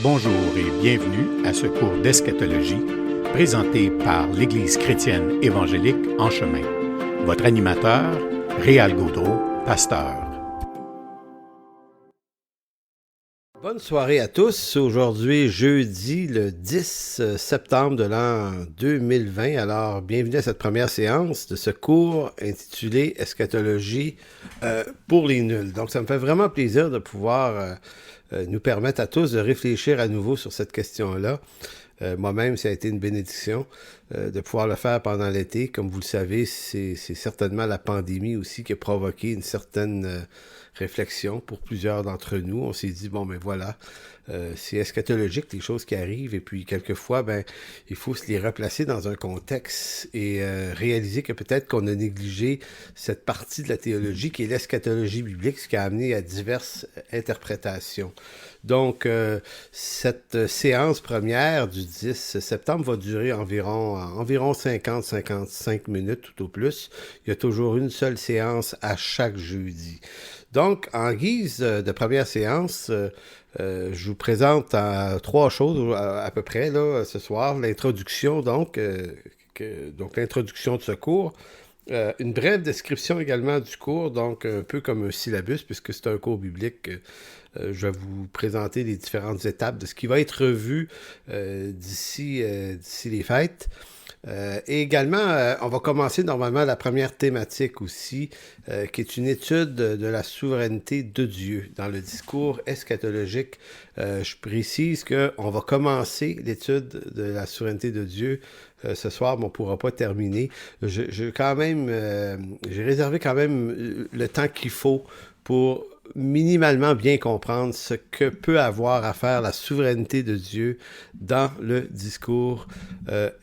Bonjour et bienvenue à ce cours d'eschatologie présenté par l'Église chrétienne évangélique En Chemin. Votre animateur, Réal Gaudreau, pasteur. Bonne soirée à tous. Aujourd'hui, jeudi, le 10 septembre de l'an 2020. Alors, bienvenue à cette première séance de ce cours intitulé Eschatologie pour les nuls. Donc, ça me fait vraiment plaisir de pouvoir nous permettre à tous de réfléchir à nouveau sur cette question-là. Moi-même, ça a été une bénédiction de pouvoir le faire pendant l'été. Comme vous le savez, c'est certainement la pandémie aussi qui a provoqué une certaine réflexion pour plusieurs d'entre nous. On s'est dit, bon, ben voilà, c'est eschatologique les choses qui arrivent et puis quelquefois, ben, il faut se les replacer dans un contexte et réaliser que peut-être qu'on a négligé cette partie de la théologie qui est l'eschatologie biblique, ce qui a amené à diverses interprétations. Donc, cette séance première du 10 septembre va durer environ 50-55 minutes tout au plus. Il y a toujours une seule séance à chaque jeudi. Donc, en guise de première séance, je vous présente trois choses à peu près là, ce soir. L'introduction, donc l'introduction de ce cours. Une brève description également du cours, donc un peu comme un syllabus, puisque c'est un cours biblique. Je vais vous présenter les différentes étapes de ce qui va être vu d'ici les fêtes. Et également, on va commencer normalement la première thématique aussi, qui est une étude de la souveraineté de Dieu dans le discours eschatologique. Je précise qu'on va commencer l'étude de la souveraineté de Dieu ce soir, mais on ne pourra pas terminer. J'ai réservé quand même le temps qu'il faut pour minimalement bien comprendre ce que peut avoir à faire la souveraineté de Dieu dans le discours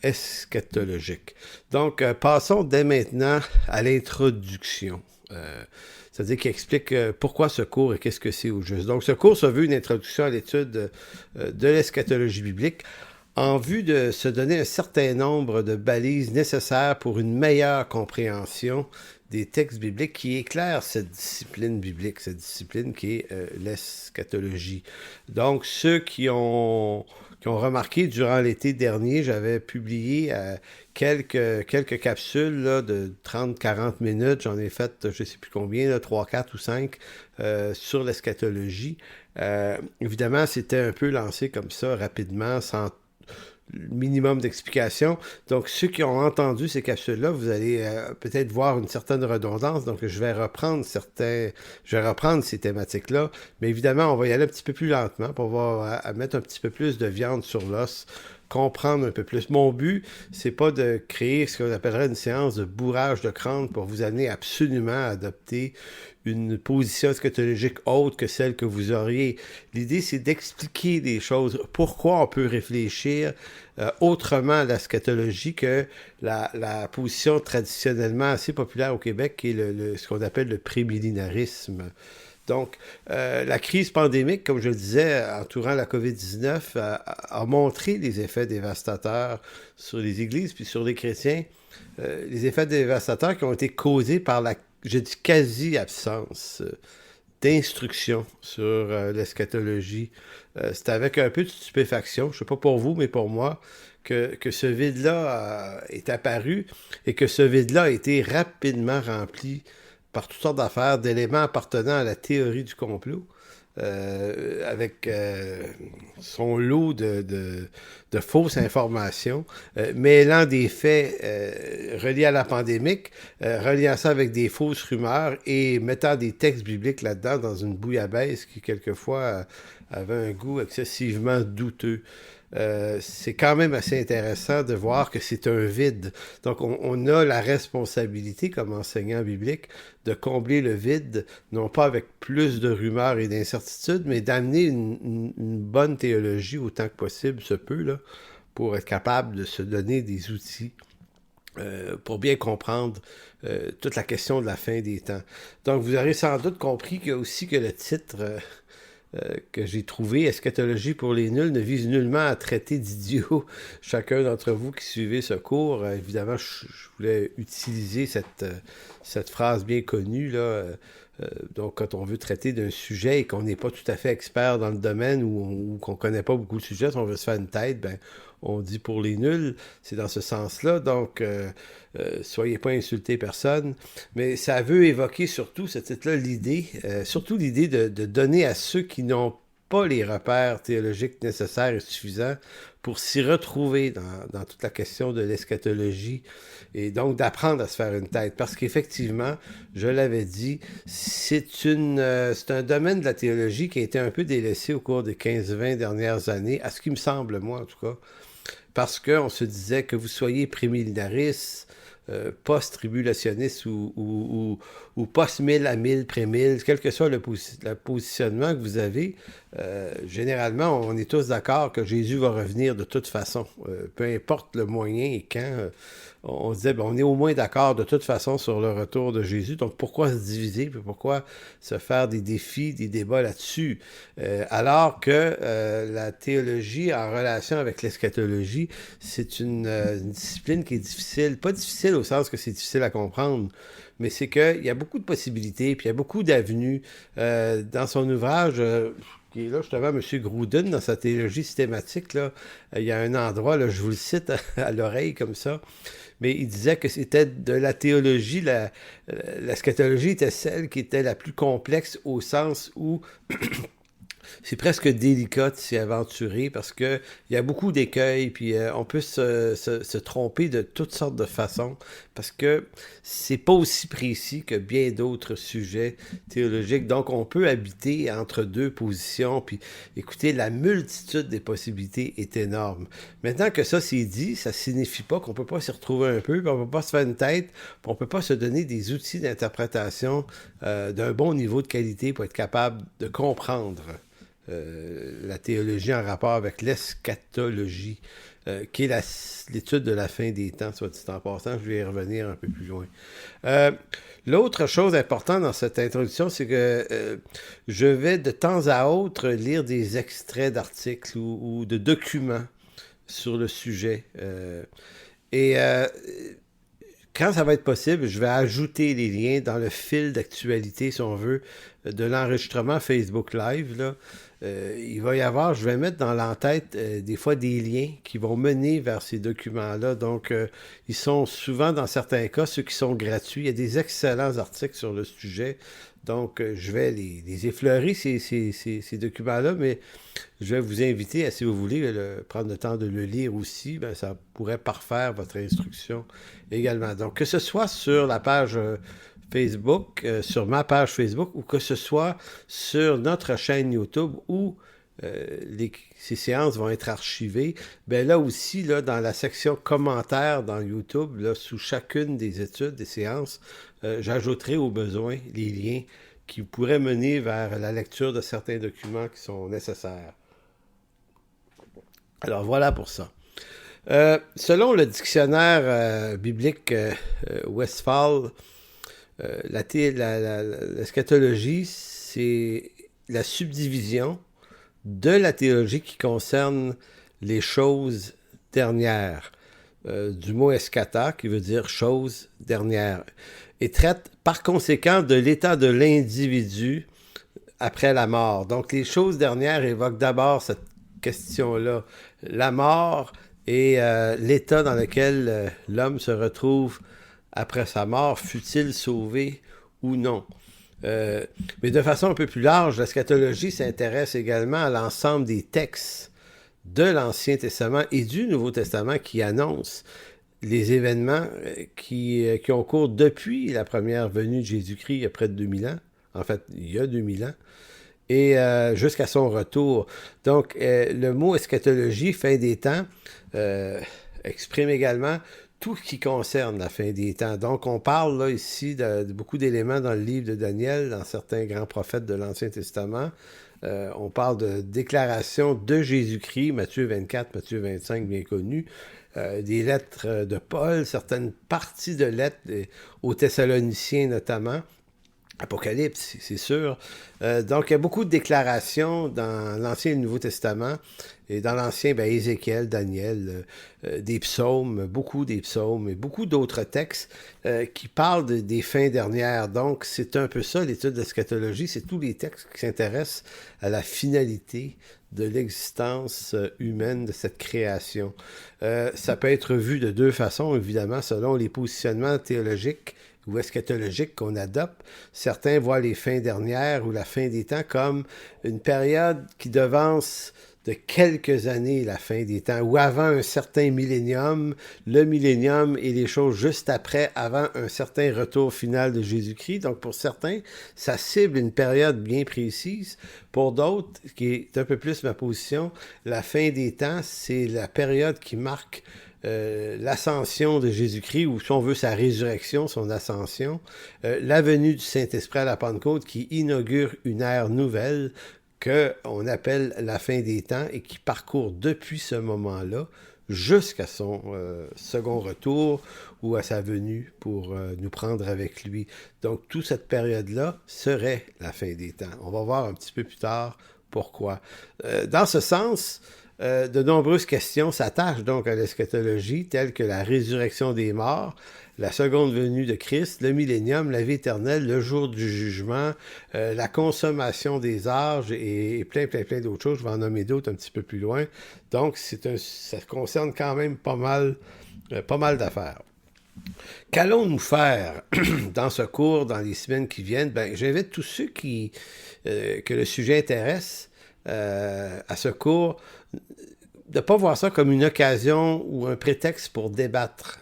eschatologique. Donc, passons dès maintenant à l'introduction. C'est-à-dire qui explique pourquoi ce cours et qu'est-ce que c'est au juste. Donc, ce cours se veut une introduction à l'étude de l'eschatologie biblique en vue de se donner un certain nombre de balises nécessaires pour une meilleure compréhension des textes bibliques qui éclairent cette discipline biblique, cette discipline qui est l'eschatologie. Donc, ceux qui ont remarqué durant l'été dernier, j'avais publié quelques capsules là, de 30-40 minutes. J'en ai fait, je ne sais plus combien, là, 3, 4 ou 5 sur l'eschatologie. Évidemment, c'était un peu lancé comme ça, rapidement, sans minimum d'explications. Donc, ceux qui ont entendu ces capsules-là, vous allez peut-être voir une certaine redondance. Donc, je vais reprendre ces thématiques-là. Mais évidemment, on va y aller un petit peu plus lentement pour mettre un petit peu plus de viande sur l'os, comprendre un peu plus. Mon but, c'est pas de créer ce qu'on appellerait une séance de bourrage de crâne pour vous amener absolument à adopter une position eschatologique autre que celle que vous auriez. L'idée, c'est d'expliquer des choses. Pourquoi on peut réfléchir autrement à l'eschatologie que la position traditionnellement assez populaire au Québec, qui est ce qu'on appelle le prémillénarisme. Donc, la crise pandémique, comme je le disais, entourant la COVID-19, a montré les effets dévastateurs sur les églises puis sur les chrétiens. Les effets dévastateurs qui ont été causés par je dis quasi-absence d'instruction sur l'eschatologie. C'est avec un peu de stupéfaction, je ne sais pas pour vous, mais pour moi, que ce vide-là est apparu et que ce vide-là a été rapidement rempli par toutes sortes d'affaires, d'éléments appartenant à la théorie du complot, avec son lot de fausses informations, mêlant des faits reliés à la pandémique, reliant ça avec des fausses rumeurs et mettant des textes bibliques là-dedans dans une bouillabaisse qui, quelquefois, avait un goût excessivement douteux. C'est quand même assez intéressant de voir que c'est un vide. Donc, on a la responsabilité, comme enseignant biblique, de combler le vide, non pas avec plus de rumeurs et d'incertitudes, mais d'amener une bonne théologie autant que possible, se peut, là, pour être capable de se donner des outils pour bien comprendre toute la question de la fin des temps. Donc, vous aurez sans doute compris aussi que le titre que j'ai trouvé, Eschatologie pour les nuls, ne vise nullement à traiter d'idiots chacun d'entre vous qui suivez ce cours. Évidemment, je voulais utiliser cette phrase bien connue, là, Donc, quand on veut traiter d'un sujet et qu'on n'est pas tout à fait expert dans le domaine ou qu'on ne connaît pas beaucoup le sujet, si on veut se faire une tête, ben, on dit pour les nuls, c'est dans ce sens-là. Donc, soyez pas insultés personne. Mais ça veut évoquer surtout, ce titre-là, l'idée, surtout l'idée de donner à ceux qui n'ont pas les repères théologiques nécessaires et suffisants pour s'y retrouver dans toute la question de l'eschatologie et donc d'apprendre à se faire une tête. Parce qu'effectivement, je l'avais dit, c'est un domaine de la théologie qui a été un peu délaissé au cours des 15-20 dernières années, à ce qui me semble, moi en tout cas, parce qu'on se disait que vous soyez prémillénariste, post-tribulationniste ou post-1000 à 1000, pré-1000, quel que soit le positionnement que vous avez, généralement, on est tous d'accord que Jésus va revenir de toute façon. Peu importe le moyen et quand, on se disait, on est au moins d'accord de toute façon sur le retour de Jésus. Donc, pourquoi se diviser? Puis pourquoi se faire des défis, des débats là-dessus? Alors que la théologie en relation avec l'eschatologie, c'est une discipline qui est difficile. Pas difficile au sens que c'est difficile à comprendre, mais c'est qu'il y a beaucoup de possibilités, puis il y a beaucoup d'avenues. Dans son ouvrage... qui est là, justement, M. Gruden, dans sa théologie systématique, là, il y a un endroit, là, je vous le cite à l'oreille comme ça, mais il disait que c'était de la théologie, la scatologie était celle qui était la plus complexe au sens où c'est presque délicat de s'y aventurer parce qu'il y a beaucoup d'écueils, puis on peut se tromper de toutes sortes de façons parce que c'est pas aussi précis que bien d'autres sujets théologiques. Donc, on peut habiter entre deux positions, puis écoutez, la multitude des possibilités est énorme. Maintenant que ça c'est dit, ça signifie pas qu'on peut pas s'y retrouver un peu, puis on peut pas se faire une tête, puis on peut pas se donner des outils d'interprétation d'un bon niveau de qualité pour être capable de comprendre la théologie en rapport avec l'eschatologie, qui est l'étude de la fin des temps, soit dit en passant. Je vais y revenir un peu plus loin. L'autre chose importante dans cette introduction, c'est que je vais de temps à autre lire des extraits d'articles ou de documents sur le sujet. Quand ça va être possible, je vais ajouter les liens dans le fil d'actualité, si on veut, de l'enregistrement Facebook Live, là. Il va y avoir, je vais mettre dans l'entête des fois des liens qui vont mener vers ces documents-là. Donc, ils sont souvent, dans certains cas, ceux qui sont gratuits. Il y a des excellents articles sur le sujet. Donc, je vais les effleurer, ces documents-là, mais je vais vous inviter, si vous voulez, prendre le temps de le lire aussi. Ben, ça pourrait parfaire votre instruction également. Donc, que ce soit sur la page Facebook, sur ma page Facebook, ou que ce soit sur notre chaîne YouTube où ces séances vont être archivées, ben là aussi, là, dans la section commentaires dans YouTube, là, sous chacune des études, des séances, j'ajouterai au besoin les liens qui pourraient mener vers la lecture de certains documents qui sont nécessaires. Alors voilà pour ça. Selon le dictionnaire biblique Westphal, l'eschatologie, c'est la subdivision de la théologie qui concerne les choses dernières, du mot eschata, qui veut dire chose dernière, et traite par conséquent de l'état de l'individu après la mort. Donc les choses dernières évoquent d'abord cette question-là, la mort et l'état dans lequel l'homme se retrouve après sa mort, fut-il sauvé ou non. Mais de façon un peu plus large, l'eschatologie s'intéresse également à l'ensemble des textes de l'Ancien Testament et du Nouveau Testament qui annoncent les événements qui ont cours depuis la première venue de Jésus-Christ il y a près de 2000 ans. En fait, il y a 2000 ans. Et jusqu'à son retour. Donc, le mot eschatologie, fin des temps, exprime également tout ce qui concerne la fin des temps. Donc, on parle là ici de beaucoup d'éléments dans le livre de Daniel, dans certains grands prophètes de l'Ancien Testament. On parle de déclaration de Jésus-Christ, Matthieu 24, Matthieu 25, bien connu, des lettres de Paul, certaines parties de lettres aux Thessaloniciens notamment. Apocalypse, c'est sûr. Donc, il y a beaucoup de déclarations dans l'Ancien et le Nouveau Testament. Et dans l'Ancien, Ézéchiel, Daniel, des psaumes, beaucoup des psaumes, et beaucoup d'autres textes qui parlent des fins dernières. Donc, c'est un peu ça, l'étude de l'eschatologie. C'est tous les textes qui s'intéressent à la finalité de l'existence humaine, de cette création. Ça peut être vu de deux façons, évidemment, selon les positionnements théologiques ou eschatologiques qu'on adopte. Certains voient les fins dernières ou la fin des temps comme une période qui devance de quelques années la fin des temps, ou avant un certain millénium, le millénium et les choses juste après, avant un certain retour final de Jésus-Christ. Donc pour certains, ça cible une période bien précise. Pour d'autres, qui est un peu plus ma position, la fin des temps, c'est la période qui marque l'ascension de Jésus-Christ, ou si on veut sa résurrection, son ascension, la venue du Saint-Esprit à la Pentecôte qui inaugure une ère nouvelle qu'on appelle la fin des temps et qui parcourt depuis ce moment-là jusqu'à son second retour ou à sa venue pour nous prendre avec lui. Donc, toute cette période-là serait la fin des temps. On va voir un petit peu plus tard pourquoi. Dans ce sens, de nombreuses questions s'attachent donc à l'eschatologie, telles que la résurrection des morts, la seconde venue de Christ, le millénium, la vie éternelle, le jour du jugement, la consommation des âges et plein d'autres choses. Je vais en nommer d'autres un petit peu plus loin. Donc, ça concerne quand même pas mal d'affaires. Qu'allons-nous faire dans ce cours, dans les semaines qui viennent? J'invite tous ceux que le sujet intéresse à ce cours de ne pas voir ça comme une occasion ou un prétexte pour débattre.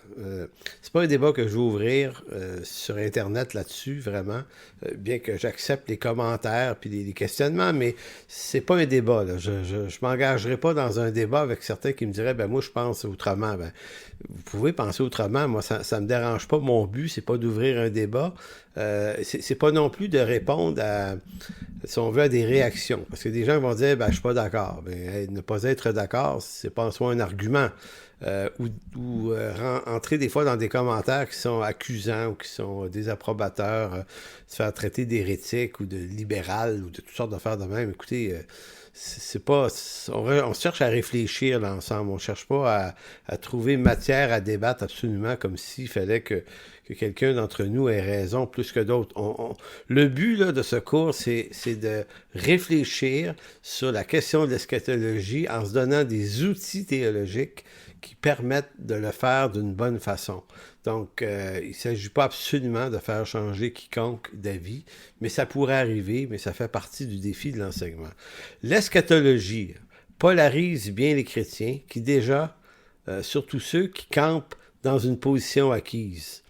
C'est pas un débat que je vais ouvrir sur Internet là-dessus, vraiment, bien que j'accepte les commentaires puis les questionnements, mais c'est pas un débat. Là. Je m'engagerai pas dans un débat avec certains qui me diraient « moi, je pense autrement. » Vous pouvez penser autrement. Moi, ça me dérange pas. Mon but, c'est pas d'ouvrir un débat. C'est pas non plus de répondre si on veut, à des réactions. Parce que des gens vont dire « je suis pas d'accord. » Ne pas être d'accord, c'est pas en soi un argument. Ou entrer des fois dans des commentaires qui sont accusants ou qui sont désapprobateurs, se faire traiter d'hérétique ou de libéral ou de toutes sortes d'affaires de même. Écoutez, c'est pas... On cherche à réfléchir là, ensemble. On cherche pas à trouver matière à débattre absolument comme s'il fallait que quelqu'un d'entre nous ait raison plus que d'autres. Le but là, de ce cours, c'est de réfléchir sur la question de l'eschatologie en se donnant des outils théologiques qui permettent de le faire d'une bonne façon. Donc, il ne s'agit pas absolument de faire changer quiconque d'avis, mais ça pourrait arriver, mais ça fait partie du défi de l'enseignement. L'eschatologie polarise bien les chrétiens qui déjà, surtout ceux qui campent dans une position acquise.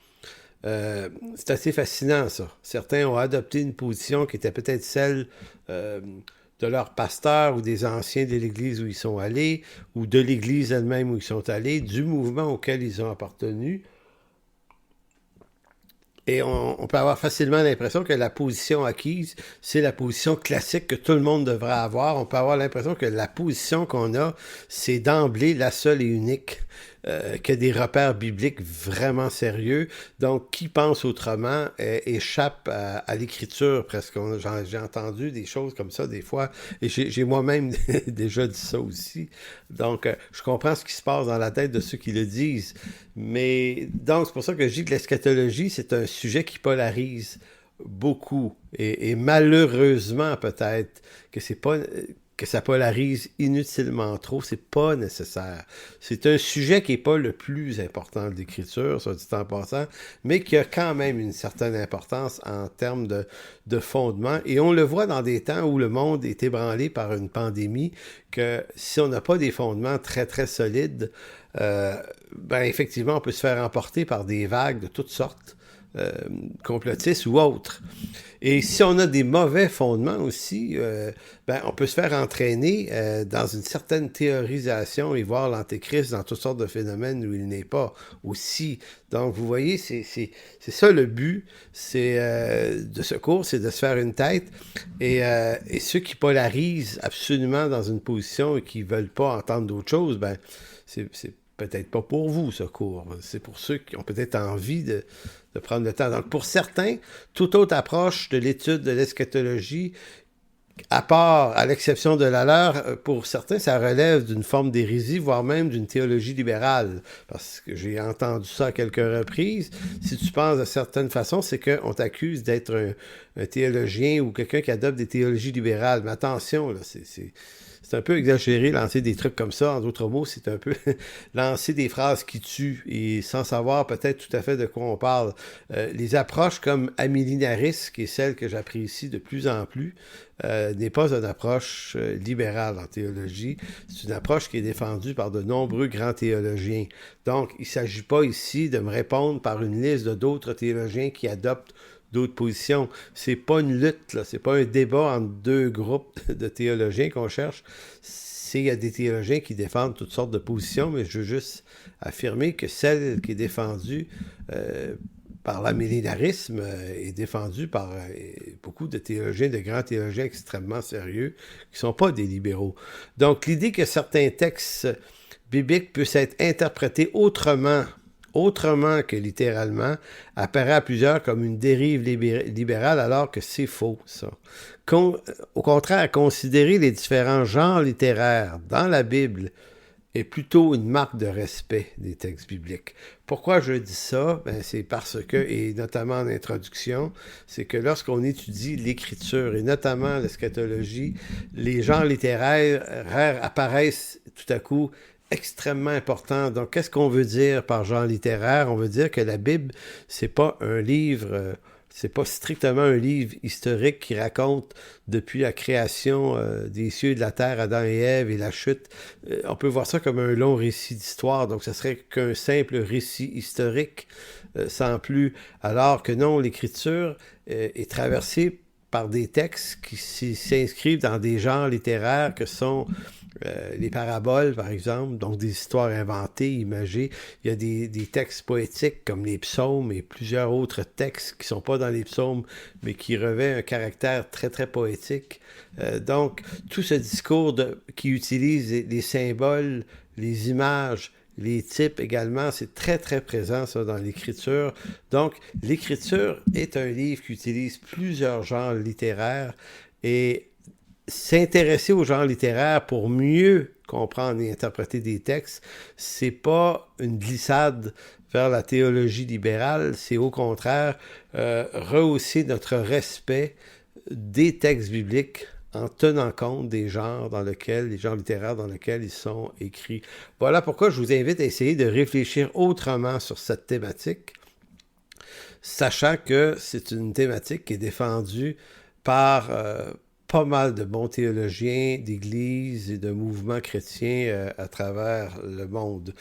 C'est assez fascinant, ça. Certains ont adopté une position qui était peut-être celle de leur pasteur ou des anciens de l'Église où ils sont allés, ou de l'Église elle-même où ils sont allés, du mouvement auquel ils ont appartenu. Et on peut avoir facilement l'impression que la position acquise, c'est la position classique que tout le monde devrait avoir. On peut avoir l'impression que la position qu'on a, c'est d'emblée la seule et unique, qu'il y a des repères bibliques vraiment sérieux. Donc, qui pense autrement échappe à l'écriture presque. J'ai entendu des choses comme ça des fois, et j'ai moi-même déjà dit ça aussi. Donc, je comprends ce qui se passe dans la tête de ceux qui le disent. Mais donc, c'est pour ça que je dis que l'eschatologie, c'est un sujet qui polarise beaucoup. Et malheureusement, peut-être, que ça polarise inutilement trop, c'est pas nécessaire. C'est un sujet qui n'est pas le plus important de l'écriture, soit dit en passant, mais qui a quand même une certaine importance en termes de fondement. Et on le voit dans des temps où le monde est ébranlé par une pandémie, que si on n'a pas des fondements très, très solides, effectivement, on peut se faire emporter par des vagues de toutes sortes, complotistes ou autres. Et si on a des mauvais fondements aussi, on peut se faire entraîner dans une certaine théorisation et voir l'antéchrist dans toutes sortes de phénomènes où il n'est pas aussi. Donc, vous voyez, c'est ça le but de ce cours, c'est de se faire une tête. Et ceux qui polarisent absolument dans une position et qui ne veulent pas entendre d'autre chose, c'est peut-être pas pour vous, ce cours. C'est pour ceux qui ont peut-être envie de prendre le temps. Donc, pour certains, toute autre approche de l'étude de l'eschatologie, à l'exception de la leur, pour certains, ça relève d'une forme d'hérésie, voire même d'une théologie libérale. Parce que j'ai entendu ça à quelques reprises. Si tu penses de certaines façons, c'est qu'on t'accuse d'être un théologien ou quelqu'un qui adopte des théologies libérales. Mais attention, là, c'est un peu exagéré, lancer des trucs comme ça. En d'autres mots, c'est un peu lancer des phrases qui tuent et sans savoir peut-être tout à fait de quoi on parle. Les approches comme amillénarisme, qui est celle que j'apprécie de plus en plus, n'est pas une approche libérale en théologie. C'est une approche qui est défendue par de nombreux grands théologiens. Donc, il ne s'agit pas ici de me répondre par une liste d'autres théologiens qui adoptent d'autres positions. C'est pas une lutte, là. C'est pas un débat entre deux groupes de théologiens qu'on cherche. Il y a des théologiens qui défendent toutes sortes de positions, mais je veux juste affirmer que celle qui est défendue par l'amillénarisme est défendue par beaucoup de théologiens, de grands théologiens extrêmement sérieux, qui ne sont pas des libéraux. Donc, l'idée que certains textes bibliques puissent être interprétés autrement que littéralement, apparaît à plusieurs comme une dérive libérale, alors que c'est faux, ça. Au contraire, considérer les différents genres littéraires dans la Bible est plutôt une marque de respect des textes bibliques. Pourquoi je dis ça? C'est parce que, et notamment en introduction, c'est que lorsqu'on étudie l'écriture, et notamment l'eschatologie, les genres littéraires apparaissent tout à coup extrêmement important. Donc, qu'est-ce qu'on veut dire par genre littéraire? On veut dire que la Bible, c'est pas un livre, c'est pas strictement un livre historique qui raconte depuis la création des cieux et de la terre, Adam et Ève et la chute. On peut voir ça comme un long récit d'histoire, donc ça serait qu'un simple récit historique, sans plus. Alors que non, l'Écriture est traversée par des textes qui s'inscrivent dans des genres littéraires que sont les paraboles, par exemple, donc des histoires inventées, imagées. Il y a des textes poétiques comme les psaumes et plusieurs autres textes qui ne sont pas dans les psaumes, mais qui revêtent un caractère très, très poétique. Donc, tout ce discours qui utilise les symboles, les images, les types également, c'est très, très présent, ça, dans l'écriture. Donc, l'écriture est un livre qui utilise plusieurs genres littéraires et s'intéresser aux genres littéraires pour mieux comprendre et interpréter des textes, c'est pas une glissade vers la théologie libérale, c'est au contraire rehausser notre respect des textes bibliques en tenant compte des genres les genres littéraires dans lesquels ils sont écrits. Voilà pourquoi je vous invite à essayer de réfléchir autrement sur cette thématique, sachant que c'est une thématique qui est défendue par pas mal de bons théologiens d'églises et de mouvements chrétiens à travers le monde.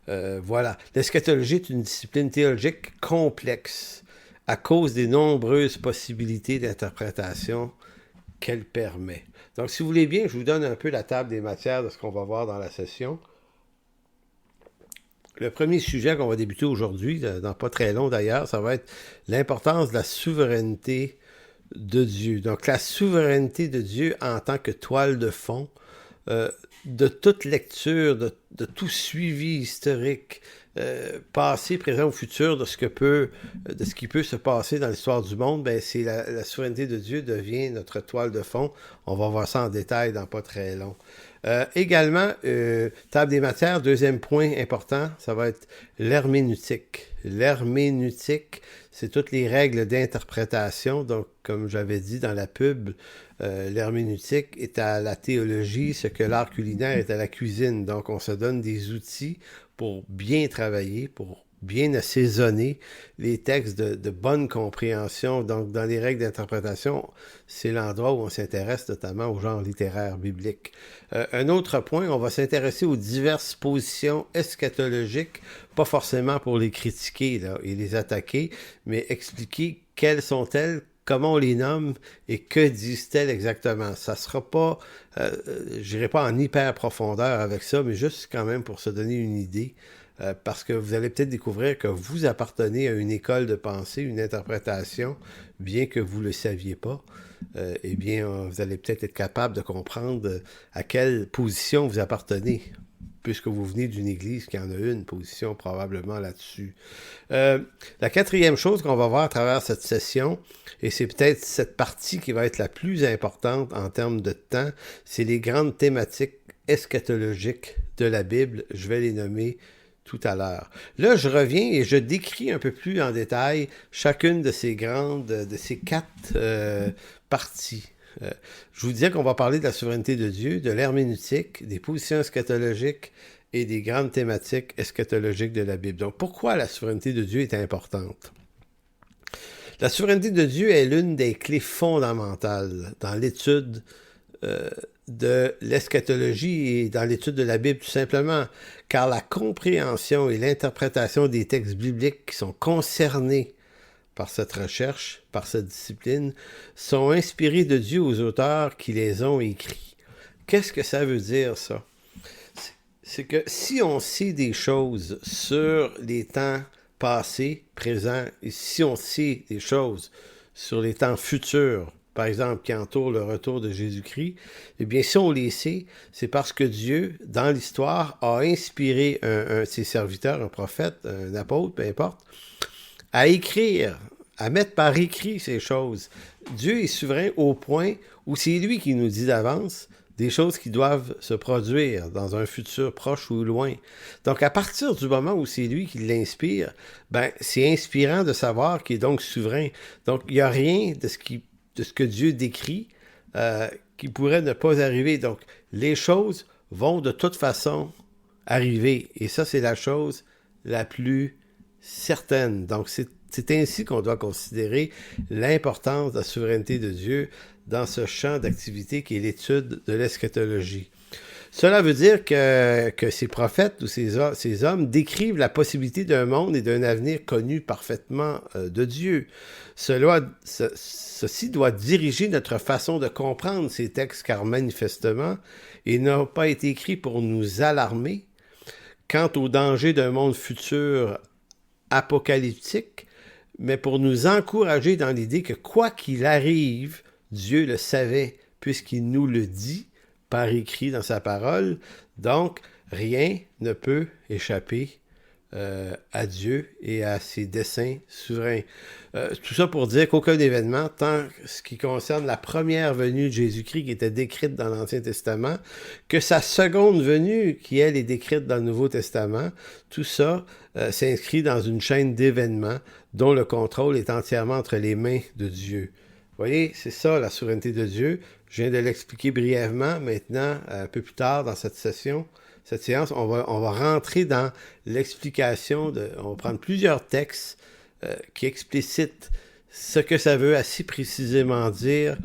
Voilà. L'eschatologie est une discipline théologique complexe à cause des nombreuses possibilités d'interprétation qu'elle permet. Donc, si vous voulez bien, je vous donne un peu la table des matières de ce qu'on va voir dans la session. Le premier sujet qu'on va débuter aujourd'hui, dans pas très long d'ailleurs, ça va être l'importance de la souveraineté de Dieu. Donc, la souveraineté de Dieu en tant que toile de fond de toute lecture, de tout suivi historique, passé, présent ou futur de ce qui peut se passer dans l'histoire du monde, c'est la souveraineté de Dieu devient notre toile de fond. On va voir ça en détail dans pas très long. Également, table des matières, deuxième point important, ça va être l'herméneutique. L'herméneutique, c'est toutes les règles d'interprétation. Donc, comme j'avais dit dans la pub, l'herméneutique est à la théologie ce que l'art culinaire est à la cuisine. Donc, on se donne des outils pour bien travailler, pour bien assaisonner les textes de bonne compréhension. Donc, dans les règles d'interprétation, c'est l'endroit où on s'intéresse notamment au genre littéraire biblique. Un autre point, on va s'intéresser aux diverses positions eschatologiques, pas forcément pour les critiquer là, et les attaquer, mais expliquer quelles sont-elles, comment on les nomme et que disent-elles exactement. Ça sera pas, je n'irai pas en hyper profondeur avec ça, mais juste quand même pour se donner une idée. Parce que vous allez peut-être découvrir que vous appartenez à une école de pensée, une interprétation, bien que vous ne le saviez pas. Eh bien, vous allez peut-être être capable de comprendre à quelle position vous appartenez. puisque vous venez d'une église qui en a une position probablement là-dessus. La quatrième chose qu'on va voir à travers cette session, et c'est peut-être cette partie qui va être la plus importante en termes de temps, c'est les grandes thématiques eschatologiques de la Bible. Je vais les nommer tout à l'heure. Là, je reviens et je décris un peu plus en détail chacune de ces quatre parties. Je vous disais qu'on va parler de la souveraineté de Dieu, de l'herméneutique, des positions eschatologiques et des grandes thématiques eschatologiques de la Bible. Donc, pourquoi la souveraineté de Dieu est importante? La souveraineté de Dieu est l'une des clés fondamentales dans l'étude de l'eschatologie et dans l'étude de la Bible, tout simplement, car la compréhension et l'interprétation des textes bibliques qui sont concernés par cette recherche, par cette discipline, sont inspirés de Dieu aux auteurs qui les ont écrits. Qu'est-ce que ça veut dire, ça? C'est que si on sait des choses sur les temps passés, présents, et si on sait des choses sur les temps futurs, par exemple, qui entourent le retour de Jésus-Christ, eh bien, si on les sait, c'est parce que Dieu, dans l'histoire, a inspiré un de ses serviteurs, un prophète, un apôtre, peu importe, à écrire, à mettre par écrit ces choses. Dieu est souverain au point où c'est lui qui nous dit d'avance des choses qui doivent se produire dans un futur proche ou loin. Donc, à partir du moment où c'est lui qui l'inspire, ben, c'est inspirant de savoir qu'il est donc souverain. Donc, il n'y a rien de ce que Dieu décrit qui pourrait ne pas arriver. Donc, les choses vont de toute façon arriver. Et ça, c'est la chose la plus certaine. Donc, c'est ainsi qu'on doit considérer l'importance de la souveraineté de Dieu dans ce champ d'activité qui est l'étude de l'eschatologie. Cela veut dire que ces prophètes ou ces hommes décrivent la possibilité d'un monde et d'un avenir connu parfaitement de Dieu. Ceci doit diriger notre façon de comprendre ces textes, car manifestement, ils n'ont pas été écrits pour nous alarmer quant au danger d'un monde futur apocalyptique, mais pour nous encourager dans l'idée que quoi qu'il arrive, Dieu le savait, puisqu'il nous le dit par écrit dans sa parole. Donc, rien ne peut échapper à Dieu et à ses desseins souverains. Tout ça pour dire qu'aucun événement, tant ce qui concerne la première venue de Jésus-Christ qui était décrite dans l'Ancien Testament, que sa seconde venue qui, elle, est décrite dans le Nouveau Testament, tout ça s'inscrit dans une chaîne d'événements dont le contrôle est entièrement entre les mains de Dieu. Vous voyez, c'est ça la souveraineté de Dieu. Je viens de l'expliquer brièvement. Maintenant, un peu plus tard dans cette séance, on va rentrer dans l'explication. On va prendre plusieurs textes qui explicitent ce que ça veut assez précisément dire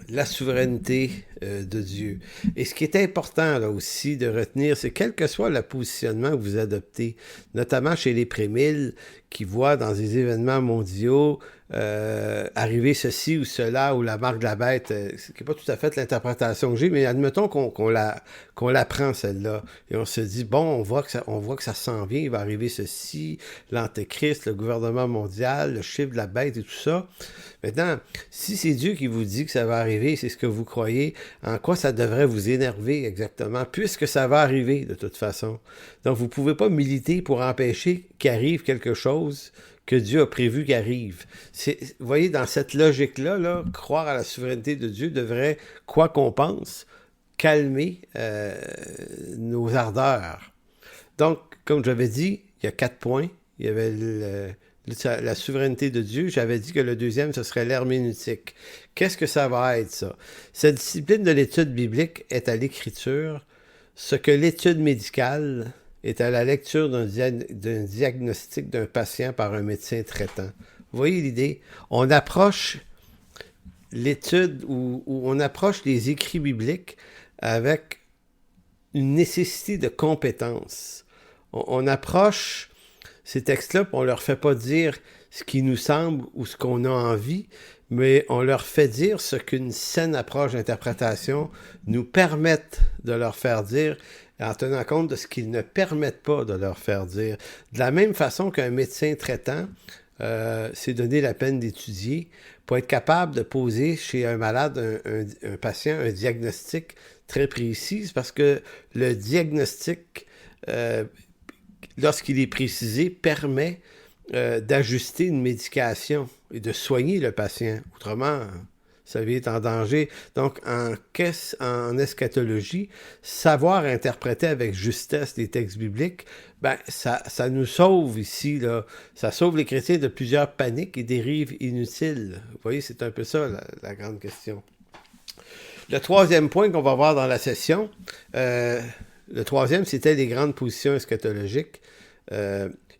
la souveraineté de Dieu. Et ce qui est important là aussi de retenir, c'est quel que soit le positionnement que vous adoptez, notamment chez les prémiles qui voient dans des événements mondiaux arriver ceci ou cela, ou la marque de la bête, ce qui n'est pas tout à fait l'interprétation que j'ai, mais admettons qu'on la prend, celle-là, et on se dit, bon, on voit que ça s'en vient, il va arriver ceci, l'Antéchrist, le gouvernement mondial, le chiffre de la bête et tout ça. Maintenant, si c'est Dieu qui vous dit que ça va arriver, c'est ce que vous croyez, en quoi ça devrait vous énerver exactement, puisque ça va arriver de toute façon. Donc, vous ne pouvez pas militer pour empêcher qu'arrive quelque chose que Dieu a prévu qu'arrive. Vous voyez, dans cette logique-là, croire à la souveraineté de Dieu devrait, quoi qu'on pense, calmer nos ardeurs. Donc, comme j'avais dit, il y a 4 points. Il y avait la souveraineté de Dieu. J'avais dit que le deuxième, ce serait l'herméneutique. Qu'est-ce que ça va être, ça? Cette discipline de l'étude biblique est à l'écriture ce que l'étude médicale est à la lecture d'un diagnostic d'un patient par un médecin traitant. Vous voyez l'idée? On approche l'étude ou on approche les écrits bibliques avec une nécessité de compétence. On approche ces textes-là, puis on ne leur fait pas dire ce qui nous semble ou ce qu'on a envie, mais on leur fait dire ce qu'une saine approche d'interprétation nous permette de leur faire dire, en tenant compte de ce qu'ils ne permettent pas de leur faire dire. De la même façon qu'un médecin traitant s'est donné la peine d'étudier pour être capable de poser chez un malade, un patient, un diagnostic très précis, parce que le diagnostic, lorsqu'il est précisé, permet d'ajuster une médication et de soigner le patient. Autrement, sa vie est en danger. Donc, en eschatologie, savoir interpréter avec justesse les textes bibliques, ben, ça nous sauve ici, là. Ça sauve les chrétiens de plusieurs paniques et dérives inutiles. Vous voyez, c'est un peu ça, la grande question. Le troisième point qu'on va voir dans la session, le troisième, c'était les grandes positions eschatologiques.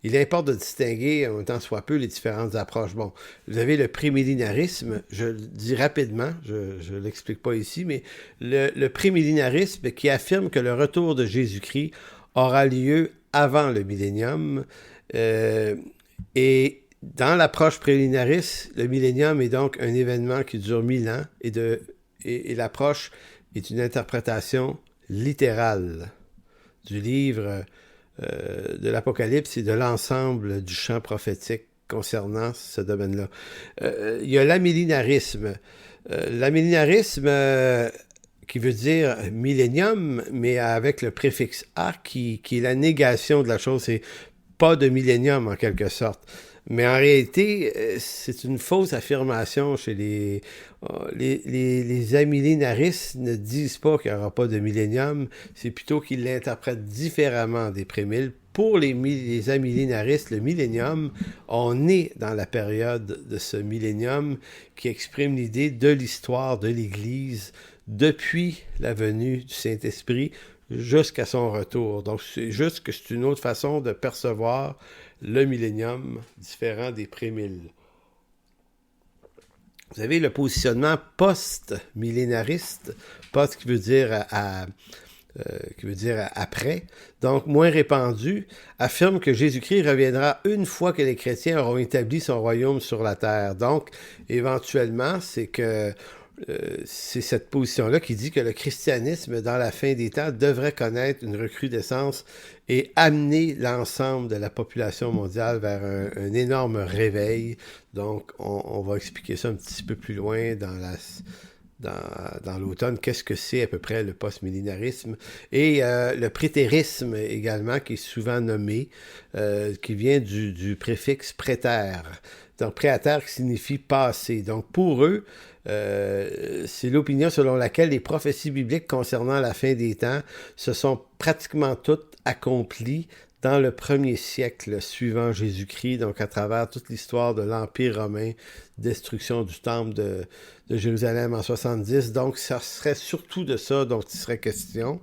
Il importe de distinguer, en tant soit peu, les différentes approches. Bon, vous avez le prémillénarisme, je le dis rapidement, je ne l'explique pas ici, mais le prémillénarisme qui affirme que le retour de Jésus-Christ aura lieu avant le millénium. Et dans l'approche prémillénariste, le millénium est donc un événement qui dure 1000 ans et l'approche est une interprétation littérale du livre de l'Apocalypse et de l'ensemble du champ prophétique concernant ce domaine-là. Il y a l'amillénarisme. L'amillénarisme, qui veut dire millénium, mais avec le préfixe « a », qui est la négation de la chose, c'est pas de millénium en quelque sorte. Mais en réalité, c'est une fausse affirmation chez les amillénaristes ne disent pas qu'il n'y aura pas de millénium, c'est plutôt qu'ils l'interprètent différemment des prémilles. Pour les amillénaristes, le millénium, on est dans la période de ce millénium qui exprime l'idée de l'histoire de l'Église depuis la venue du Saint-Esprit jusqu'à son retour. Donc, c'est juste que c'est une autre façon de percevoir le millénium, différent des prémilles. Vous avez le positionnement post-millénariste, post qui veut dire après, donc moins répandu, affirme que Jésus-Christ reviendra une fois que les chrétiens auront établi son royaume sur la terre. Donc, éventuellement, c'est cette position-là qui dit que le christianisme, dans la fin des temps, devrait connaître une recrudescence et amener l'ensemble de la population mondiale vers un énorme réveil. Donc, on va expliquer ça un petit peu plus loin dans l'automne. Qu'est-ce que c'est à peu près le post-millénarisme? Et le prétérisme également, qui est souvent nommé, qui vient du préfixe préter. Donc, préter qui signifie passé. Donc, pour eux, c'est l'opinion selon laquelle les prophéties bibliques concernant la fin des temps se sont pratiquement toutes accomplies dans le premier siècle suivant Jésus-Christ, donc à travers toute l'histoire de l'Empire romain, destruction du temple de Jérusalem en 70. Donc, ça serait surtout de ça dont il serait question.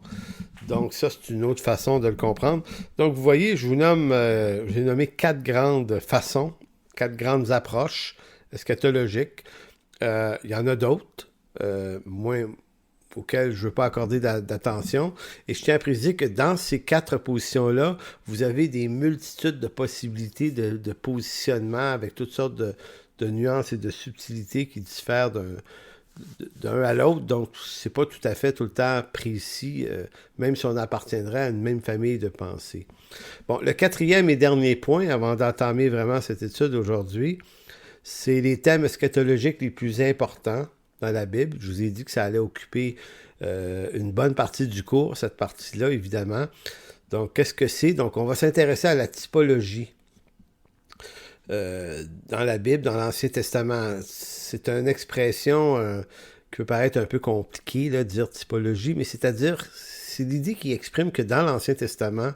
Donc, ça, c'est une autre façon de le comprendre. Donc, vous voyez, j'ai nommé 4 grandes façons, 4 grandes approches eschatologiques. Il y en a d'autres, moins auxquelles je ne veux pas accorder d'attention. Et je tiens à préciser que dans ces 4 positions-là, vous avez des multitudes de possibilités de positionnement avec toutes sortes de nuances et de subtilités qui diffèrent d'un à l'autre. Donc, c'est pas tout à fait tout le temps précis, même si on appartiendrait à une même famille de pensée. Bon, le 4e et dernier point, avant d'entamer vraiment cette étude aujourd'hui, c'est les thèmes eschatologiques les plus importants dans la Bible. Je vous ai dit que ça allait occuper une bonne partie du cours, cette partie-là, évidemment. Donc, qu'est-ce que c'est? Donc, on va s'intéresser à la typologie dans la Bible, dans l'Ancien Testament. C'est une expression qui peut paraître un peu compliquée, là, de dire typologie, mais c'est-à-dire, c'est l'idée qui exprime que dans l'Ancien Testament,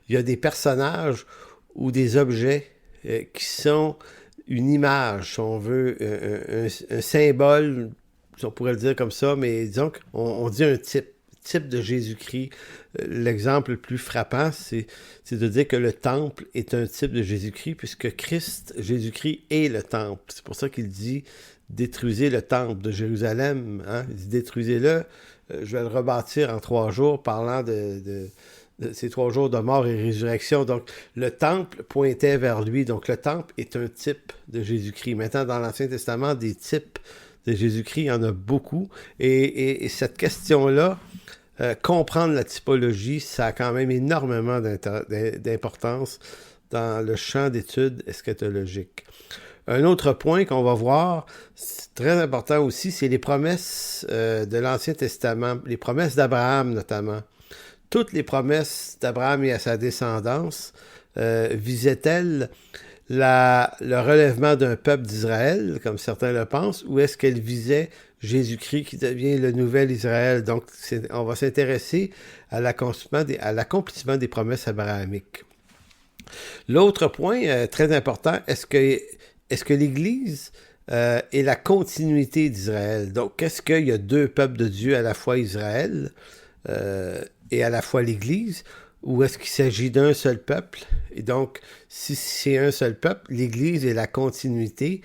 il y a des personnages ou des objets qui sont une image, si on veut, un symbole, si on pourrait le dire comme ça, mais disons qu'on dit un type de Jésus-Christ. L'exemple le plus frappant, c'est de dire que le temple est un type de Jésus-Christ, puisque Jésus-Christ est le temple. C'est pour ça qu'il dit « détruisez le temple de Jérusalem ». Hein? Il dit « détruisez-le, je vais le rebâtir en 3 jours », parlant de ces 3 jours de mort et résurrection. Donc, le temple pointait vers lui. Donc, le temple est un type de Jésus-Christ. Maintenant, dans l'Ancien Testament, des types de Jésus-Christ, il y en a beaucoup. Et cette question-là, comprendre la typologie, ça a quand même énormément d'importance dans le champ d'études eschatologiques. Un autre point qu'on va voir, c'est très important aussi, c'est les promesses de l'Ancien Testament, les promesses d'Abraham notamment. Toutes les promesses d'Abraham et à sa descendance visaient-elles le relèvement d'un peuple d'Israël, comme certains le pensent, ou est-ce qu'elles visaient Jésus-Christ qui devient le nouvel Israël? Donc, on va s'intéresser à l'accomplissement des promesses abrahamiques. L'autre point très important, est-ce que l'Église est la continuité d'Israël? Donc, est-ce qu'il y a deux peuples de Dieu, à la fois Israël et à la fois l'Église, ou est-ce qu'il s'agit d'un seul peuple? Et donc, si c'est un seul peuple, l'Église est la continuité,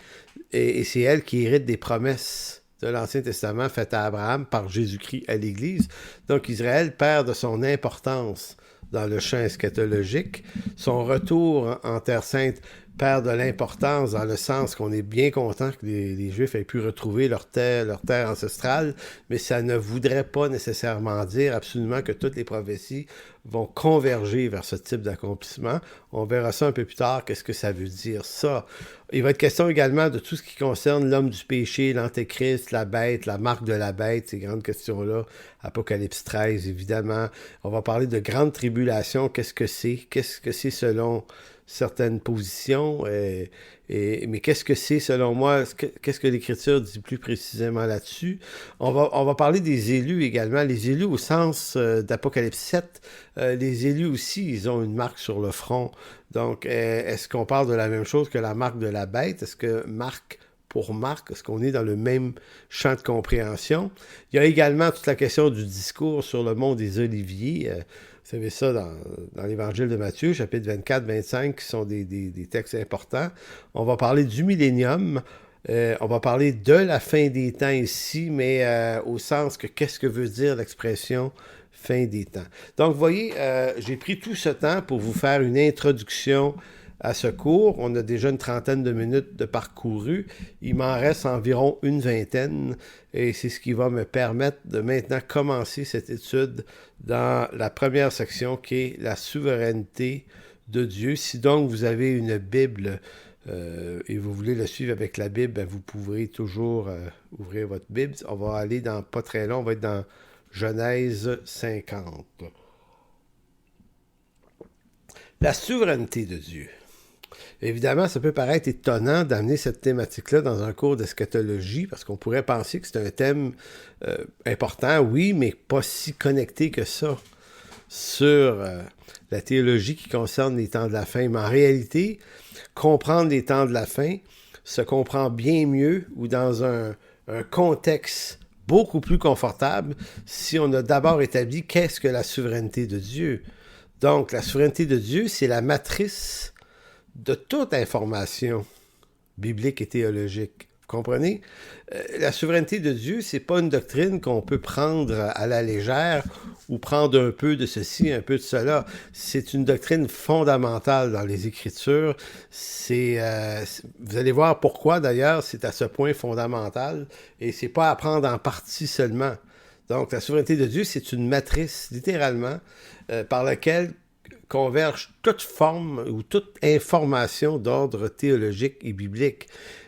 et c'est elle qui hérite des promesses de l'Ancien Testament faites à Abraham par Jésus-Christ à l'Église. Donc, Israël perd de son importance dans le champ eschatologique. Son retour en Terre Sainte perd de l'importance dans le sens qu'on est bien content que les Juifs aient pu retrouver leur terre ancestrale, mais ça ne voudrait pas nécessairement dire absolument que toutes les prophéties vont converger vers ce type d'accomplissement. On verra ça un peu plus tard, qu'est-ce que ça veut dire ça. Il va être question également de tout ce qui concerne l'homme du péché, l'antéchrist, la bête, la marque de la bête, ces grandes questions-là. Apocalypse 13, évidemment. On va parler de grande tribulation, qu'est-ce que c'est? Qu'est-ce que c'est selon certaines positions, mais qu'est-ce que c'est selon moi? Qu'est-ce que l'Écriture dit plus précisément là-dessus? On va parler des élus également. Les élus au sens d'Apocalypse 7, les élus aussi, ils ont une marque sur le front. Donc, est-ce qu'on parle de la même chose que la marque de la bête? Est-ce que marque pour marque, est-ce qu'on est dans le même champ de compréhension? Il y a également toute la question du discours sur le mont des Oliviers. Vous savez ça dans l'Évangile de Matthieu, chapitre 24-25, qui sont des textes importants. On va parler du millénium. On va parler de la fin des temps ici, mais au sens que qu'est-ce que veut dire l'expression fin des temps. Donc, vous voyez, j'ai pris tout ce temps pour vous faire une introduction à ce cours. On a déjà une trentaine de minutes de parcouru. Il m'en reste environ une vingtaine et c'est ce qui va me permettre de maintenant commencer cette étude dans la première section qui est la souveraineté de Dieu. Si donc vous avez une Bible et vous voulez le suivre avec la Bible, ben vous pourrez toujours ouvrir votre Bible. On va aller dans pas très long, on va être dans Genèse 50. La souveraineté de Dieu. Évidemment, ça peut paraître étonnant d'amener cette thématique-là dans un cours d'eschatologie, parce qu'on pourrait penser que c'est un thème important, oui, mais pas si connecté que ça sur la théologie qui concerne les temps de la fin. Mais en réalité, comprendre les temps de la fin se comprend bien mieux ou dans un contexte beaucoup plus confortable si on a d'abord établi qu'est-ce que la souveraineté de Dieu. Donc, la souveraineté de Dieu, c'est la matrice de toute information biblique et théologique. Vous comprenez? La souveraineté de Dieu, c'est pas une doctrine qu'on peut prendre à la légère ou prendre un peu de ceci, un peu de cela. C'est une doctrine fondamentale dans les Écritures. Vous allez voir pourquoi, d'ailleurs, c'est à ce point fondamental et c'est pas à prendre en partie seulement. Donc, la souveraineté de Dieu, c'est une matrice, littéralement, par laquelle converge toute forme ou toute information d'ordre théologique et biblique.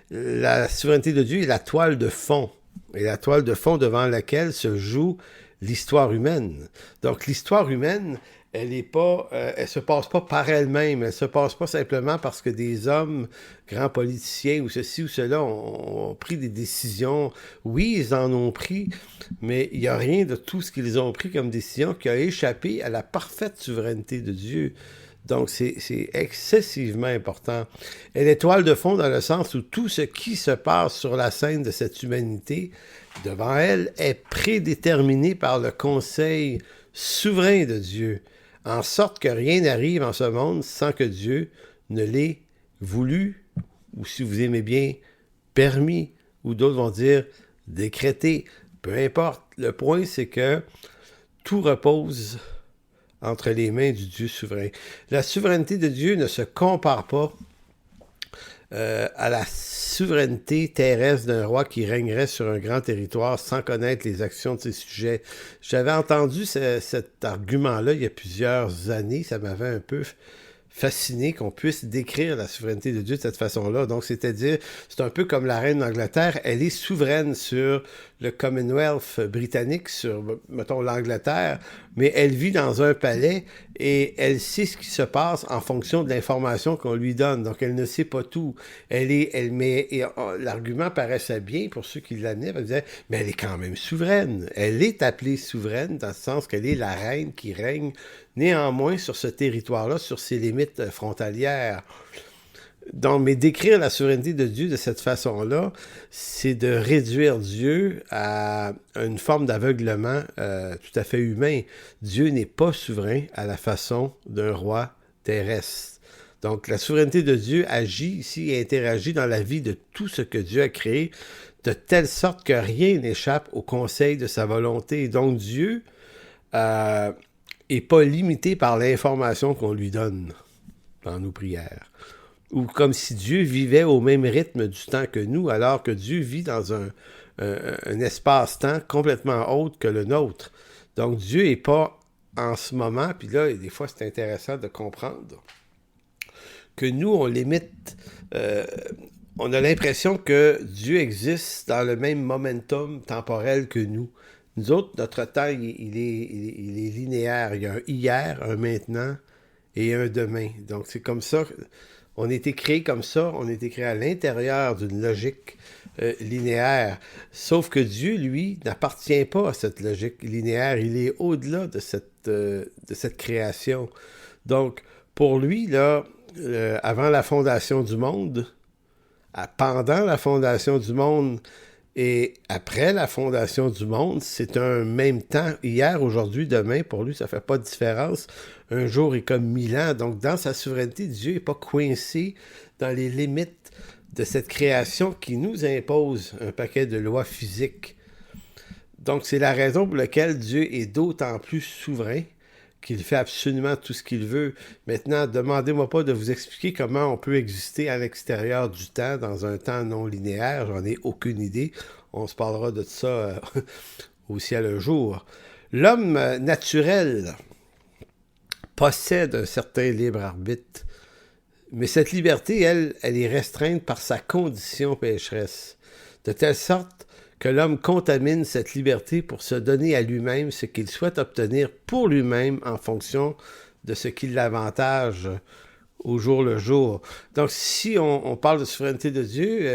La souveraineté de Dieu est la toile de fond, et la toile de fond devant laquelle se joue l'histoire humaine. Donc, l'histoire humaine, elle se passe pas par elle-même, elle se passe pas simplement parce que des hommes, grands politiciens ou ceci ou cela ont pris des décisions. Oui, ils en ont pris, mais il n'y a rien de tout ce qu'ils ont pris comme décision qui a échappé à la parfaite souveraineté de Dieu. Donc, c'est excessivement important. Elle est toile de fond dans le sens où tout ce qui se passe sur la scène de cette humanité, devant elle, est prédéterminé par le conseil souverain de Dieu, en sorte que rien n'arrive en ce monde sans que Dieu ne l'ait voulu, ou si vous aimez bien, permis, ou d'autres vont dire décrété. Peu importe. Le point, c'est que tout repose entre les mains du Dieu souverain. La souveraineté de Dieu ne se compare pas à la souveraineté terrestre d'un roi qui régnerait sur un grand territoire sans connaître les actions de ses sujets. J'avais entendu cet argument-là il y a plusieurs années, ça m'avait un peu fasciné qu'on puisse décrire la souveraineté de Dieu de cette façon-là. Donc, c'est-à-dire, c'est un peu comme la reine d'Angleterre, elle est souveraine sur le Commonwealth britannique, sur, mettons, l'Angleterre, mais elle vit dans un palais et elle sait ce qui se passe en fonction de l'information qu'on lui donne. Donc, elle ne sait pas tout. L'argument paraissait bien pour ceux qui l'amenaient, ils disaient, mais elle est quand même souveraine. Elle est appelée souveraine dans le sens qu'elle est la reine qui règne néanmoins sur ce territoire-là, sur ses limites frontalières. Donc, mais décrire la souveraineté de Dieu de cette façon-là, c'est de réduire Dieu à une forme d'aveuglement tout à fait humain. Dieu n'est pas souverain à la façon d'un roi terrestre. Donc, la souveraineté de Dieu agit ici et interagit dans la vie de tout ce que Dieu a créé, de telle sorte que rien n'échappe au conseil de sa volonté. Donc, Dieu est pas limité par l'information qu'on lui donne dans nos prières. Ou comme si Dieu vivait au même rythme du temps que nous, alors que Dieu vit dans un espace-temps complètement autre que le nôtre. Donc Dieu n'est pas en ce moment, puis là, des fois c'est intéressant de comprendre que nous, on limite, on a l'impression que Dieu existe dans le même momentum temporel que nous. Nous autres, notre temps, il est linéaire. Il y a un hier, un maintenant et un demain. Donc, c'est comme ça. On a été créé comme ça. On a été créé à l'intérieur d'une logique linéaire. Sauf que Dieu, lui, n'appartient pas à cette logique linéaire. Il est au-delà de cette création. Donc, pour lui, là, avant la fondation du monde, pendant la fondation du monde, et après la fondation du monde, c'est un même temps. Hier, aujourd'hui, demain, pour lui, ça ne fait pas de différence. Un jour est comme 1000 ans. Donc, dans sa souveraineté, Dieu n'est pas coincé dans les limites de cette création qui nous impose un paquet de lois physiques. Donc, c'est la raison pour laquelle Dieu est d'autant plus souverain qu'il fait absolument tout ce qu'il veut. Maintenant, demandez-moi pas de vous expliquer comment on peut exister à l'extérieur du temps, dans un temps non linéaire. J'en ai aucune idée. On se parlera de ça au ciel un jour. L'homme naturel possède un certain libre arbitre, mais cette liberté, elle est restreinte par sa condition pécheresse, de telle sorte que l'homme contamine cette liberté pour se donner à lui-même ce qu'il souhaite obtenir pour lui-même en fonction de ce qui l'avantage au jour le jour. Donc, si on parle de souveraineté de Dieu,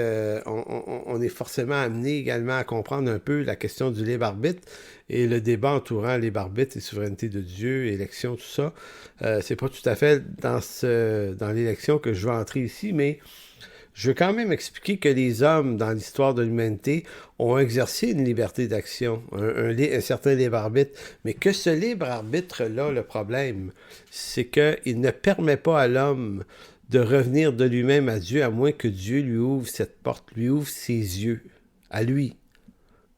on est forcément amené également à comprendre un peu la question du libre arbitre et le débat entourant libre arbitre et souveraineté de Dieu, élection, tout ça. C'est pas tout à fait dans l'élection que je veux entrer ici, mais je veux quand même expliquer que les hommes, dans l'histoire de l'humanité, ont exercé une liberté d'action, un certain libre arbitre, mais que ce libre arbitre-là, le problème, c'est qu'il ne permet pas à l'homme de revenir de lui-même à Dieu, à moins que Dieu lui ouvre cette porte, lui ouvre ses yeux, à lui.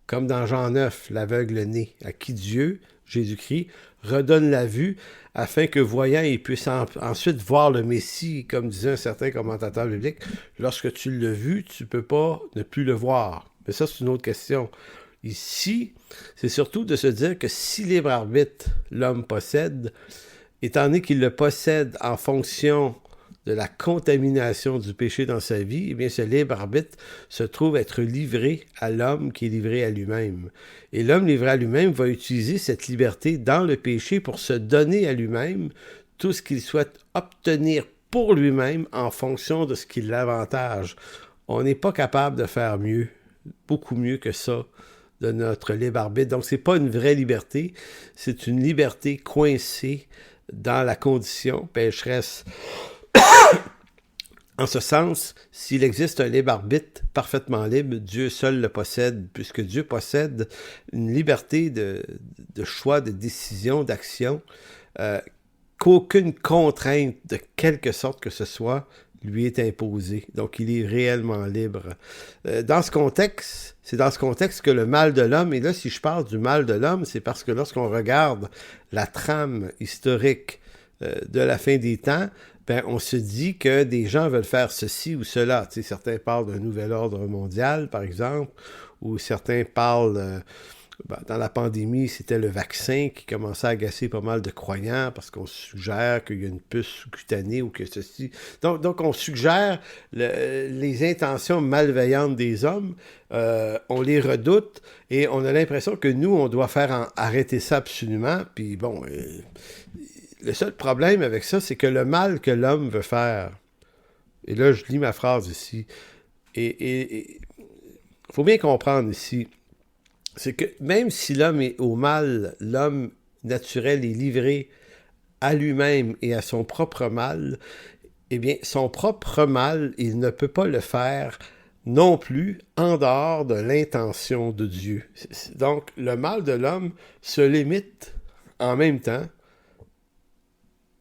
Comme dans Jean 9, l'aveugle né, à qui Dieu, Jésus-Christ, redonne la vue, afin que voyant, il puisse ensuite voir le Messie, comme disait un certain commentateur biblique. Lorsque tu l'as vu, tu ne peux pas ne plus le voir. Mais ça, c'est une autre question. Ici, c'est surtout de se dire que si libre arbitre l'homme possède, étant donné qu'il le possède en fonction de la contamination du péché dans sa vie, eh bien, ce libre arbitre se trouve être livré à l'homme qui est livré à lui-même. Et l'homme livré à lui-même va utiliser cette liberté dans le péché pour se donner à lui-même tout ce qu'il souhaite obtenir pour lui-même en fonction de ce qui l'avantage. On n'est pas capable de faire mieux, beaucoup mieux que ça, de notre libre arbitre. Donc, c'est pas une vraie liberté, c'est une liberté coincée dans la condition pécheresse. En ce sens, s'il existe un libre arbitre parfaitement libre, Dieu seul le possède, puisque Dieu possède une liberté de choix, de décision, d'action, qu'aucune contrainte de quelque sorte que ce soit lui est imposée. Donc, il est réellement libre. Dans ce contexte, c'est dans ce contexte que le mal de l'homme, et là, si je parle du mal de l'homme, c'est parce que lorsqu'on regarde la trame historique de la fin des temps, ben, on se dit que des gens veulent faire ceci ou cela. Tu sais, certains parlent d'un nouvel ordre mondial, par exemple, ou certains parlent dans la pandémie, c'était le vaccin qui commençait à agacer pas mal de croyants parce qu'on suggère qu'il y a une puce sous-cutanée ou que ceci. Donc on suggère les intentions malveillantes des hommes, on les redoute et on a l'impression que nous, on doit faire arrêter ça absolument. Puis bon, le seul problème avec ça, c'est que le mal que l'homme veut faire, et là je lis ma phrase ici, et il faut bien comprendre ici, c'est que même si l'homme est au mal, l'homme naturel est livré à lui-même et à son propre mal, eh bien, son propre mal, il ne peut pas le faire non plus en dehors de l'intention de Dieu. Donc, le mal de l'homme se limite en même temps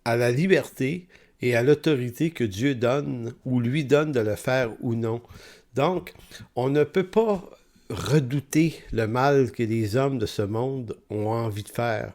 à la liberté et à l'autorité que Dieu donne ou lui donne de le faire ou non. Donc, on ne peut pas redouter le mal que les hommes de ce monde ont envie de faire.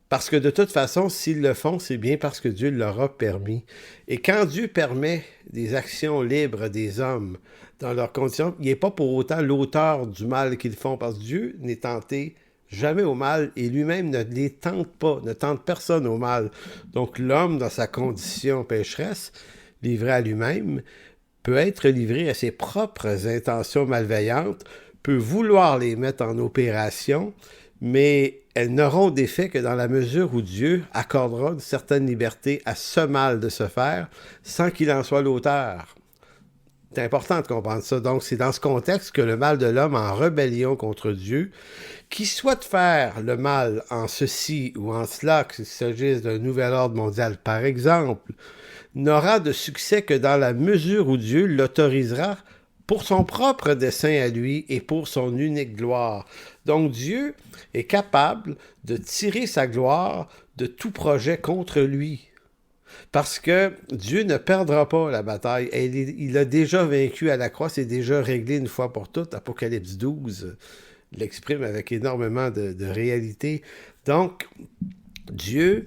Parce que de toute façon, s'ils le font, c'est bien parce que Dieu leur a permis. Et quand Dieu permet des actions libres des hommes dans leurs conditions, il n'est pas pour autant l'auteur du mal qu'ils font, parce que Dieu n'est tenté jamais au mal et lui-même ne les tente pas, ne tente personne au mal. Donc l'homme, dans sa condition pécheresse, livré à lui-même, peut être livré à ses propres intentions malveillantes, peut vouloir les mettre en opération, mais elles n'auront d'effet que dans la mesure où Dieu accordera une certaine liberté à ce mal de se faire sans qu'il en soit l'auteur. C'est important de comprendre ça. Donc, c'est dans ce contexte que le mal de l'homme en rébellion contre Dieu, qui souhaite faire le mal en ceci ou en cela, qu'il s'agisse d'un nouvel ordre mondial par exemple, n'aura de succès que dans la mesure où Dieu l'autorisera pour son propre dessein à lui et pour son unique gloire. Donc Dieu est capable de tirer sa gloire de tout projet contre lui. Parce que Dieu ne perdra pas la bataille. Il a déjà vaincu à la croix, c'est déjà réglé une fois pour toutes. Apocalypse 12 l'exprime avec énormément de réalité. Donc, Dieu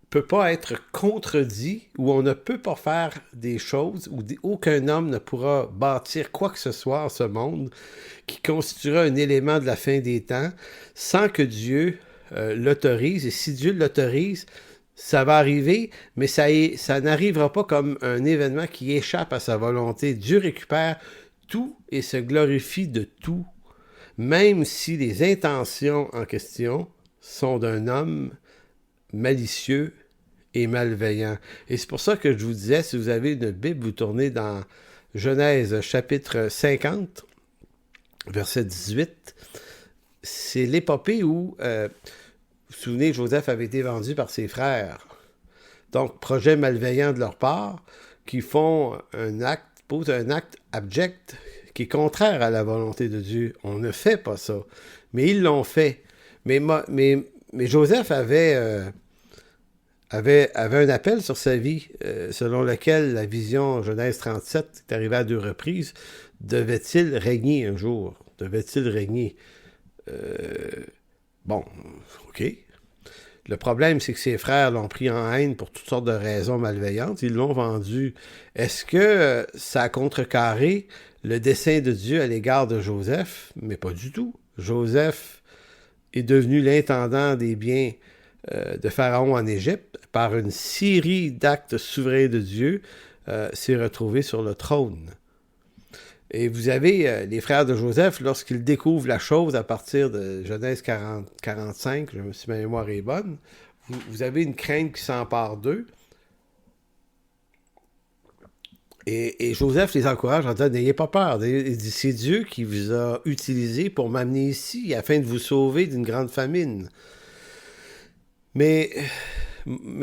peut pas être contredit, ou on ne peut pas faire des choses, où aucun homme ne pourra bâtir quoi que ce soit en ce monde qui constituera un élément de la fin des temps sans que Dieu l'autorise. Et si Dieu l'autorise, ça va arriver, mais ça n'arrivera pas comme un événement qui échappe à sa volonté. Dieu récupère tout et se glorifie de tout, même si les intentions en question sont d'un homme malicieux et malveillant. Et c'est pour ça que je vous disais, si vous avez une Bible, vous tournez dans Genèse chapitre 50, verset 18. C'est l'épopée où, vous vous souvenez, Joseph avait été vendu par ses frères. Donc, projet malveillant de leur part, qui posent un acte abject qui est contraire à la volonté de Dieu. On ne fait pas ça. Mais ils l'ont fait. Mais Joseph avait un appel sur sa vie, selon lequel la vision Genèse 37, qui est arrivée à 2 reprises, devait-il régner un jour? Devait-il régner? Bon, OK. Le problème, c'est que ses frères l'ont pris en haine pour toutes sortes de raisons malveillantes. Ils l'ont vendu. Est-ce que ça a contrecarré le dessein de Dieu à l'égard de Joseph? Mais pas du tout. Joseph est devenu l'intendant des biens de Pharaon en Égypte. Par une série d'actes souverains de Dieu, s'est retrouvé sur le trône. Et vous avez les frères de Joseph, lorsqu'ils découvrent la chose à partir de Genèse 45, si ma mémoire est bonne, vous avez une crainte qui s'empare d'eux. Et Joseph les encourage en disant, n'ayez pas peur. Il dit, c'est Dieu qui vous a utilisé pour m'amener ici afin de vous sauver d'une grande famine. Mais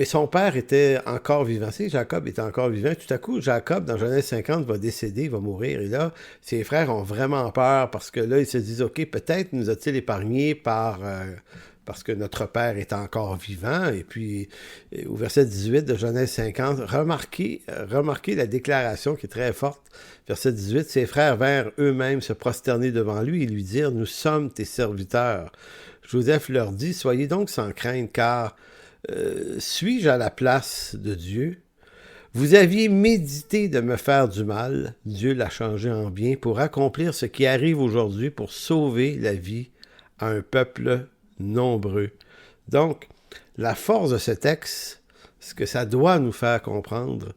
son père était encore vivant. Jacob était encore vivant. Tout à coup, Jacob, dans Genèse 50, va décéder, va mourir. Et là, ses frères ont vraiment peur parce que là, ils se disent, OK, peut-être nous a-t-il épargnés parce que notre père est encore vivant. Et puis, au verset 18 de Genèse 50, remarquez la déclaration qui est très forte. Verset 18, ses frères vinrent eux-mêmes se prosterner devant lui et lui dire, nous sommes tes serviteurs. Joseph leur dit, soyez donc sans crainte, car suis-je à la place de Dieu? Vous aviez médité de me faire du mal, Dieu l'a changé en bien, pour accomplir ce qui arrive aujourd'hui, pour sauver la vie à un peuple nombreux. Donc, la force de ce texte, ce que ça doit nous faire comprendre,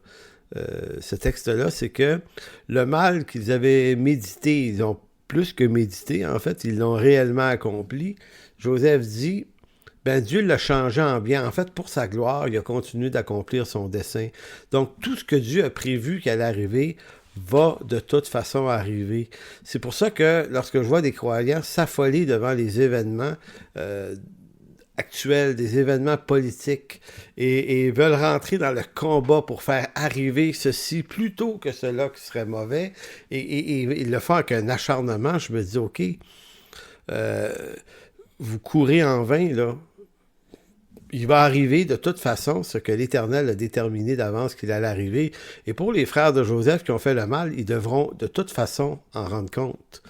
ce texte-là, c'est que le mal qu'ils avaient médité, ils ont plus que médité, en fait, ils l'ont réellement accompli. Joseph dit, Dieu l'a changé en bien. En fait, pour sa gloire, il a continué d'accomplir son dessein. Donc, tout ce que Dieu a prévu qu'elle allait arriver va de toute façon arriver. C'est pour ça que lorsque je vois des croyants s'affoler devant les événements actuels, des événements politiques, et veulent rentrer dans le combat pour faire arriver ceci plutôt que cela qui serait mauvais, et ils le font avec un acharnement, je me dis, OK, vous courez en vain, là. Il va arriver de toute façon ce que l'Éternel a déterminé d'avance qu'il allait arriver. Et pour les frères de Joseph qui ont fait le mal, ils devront de toute façon en rendre compte.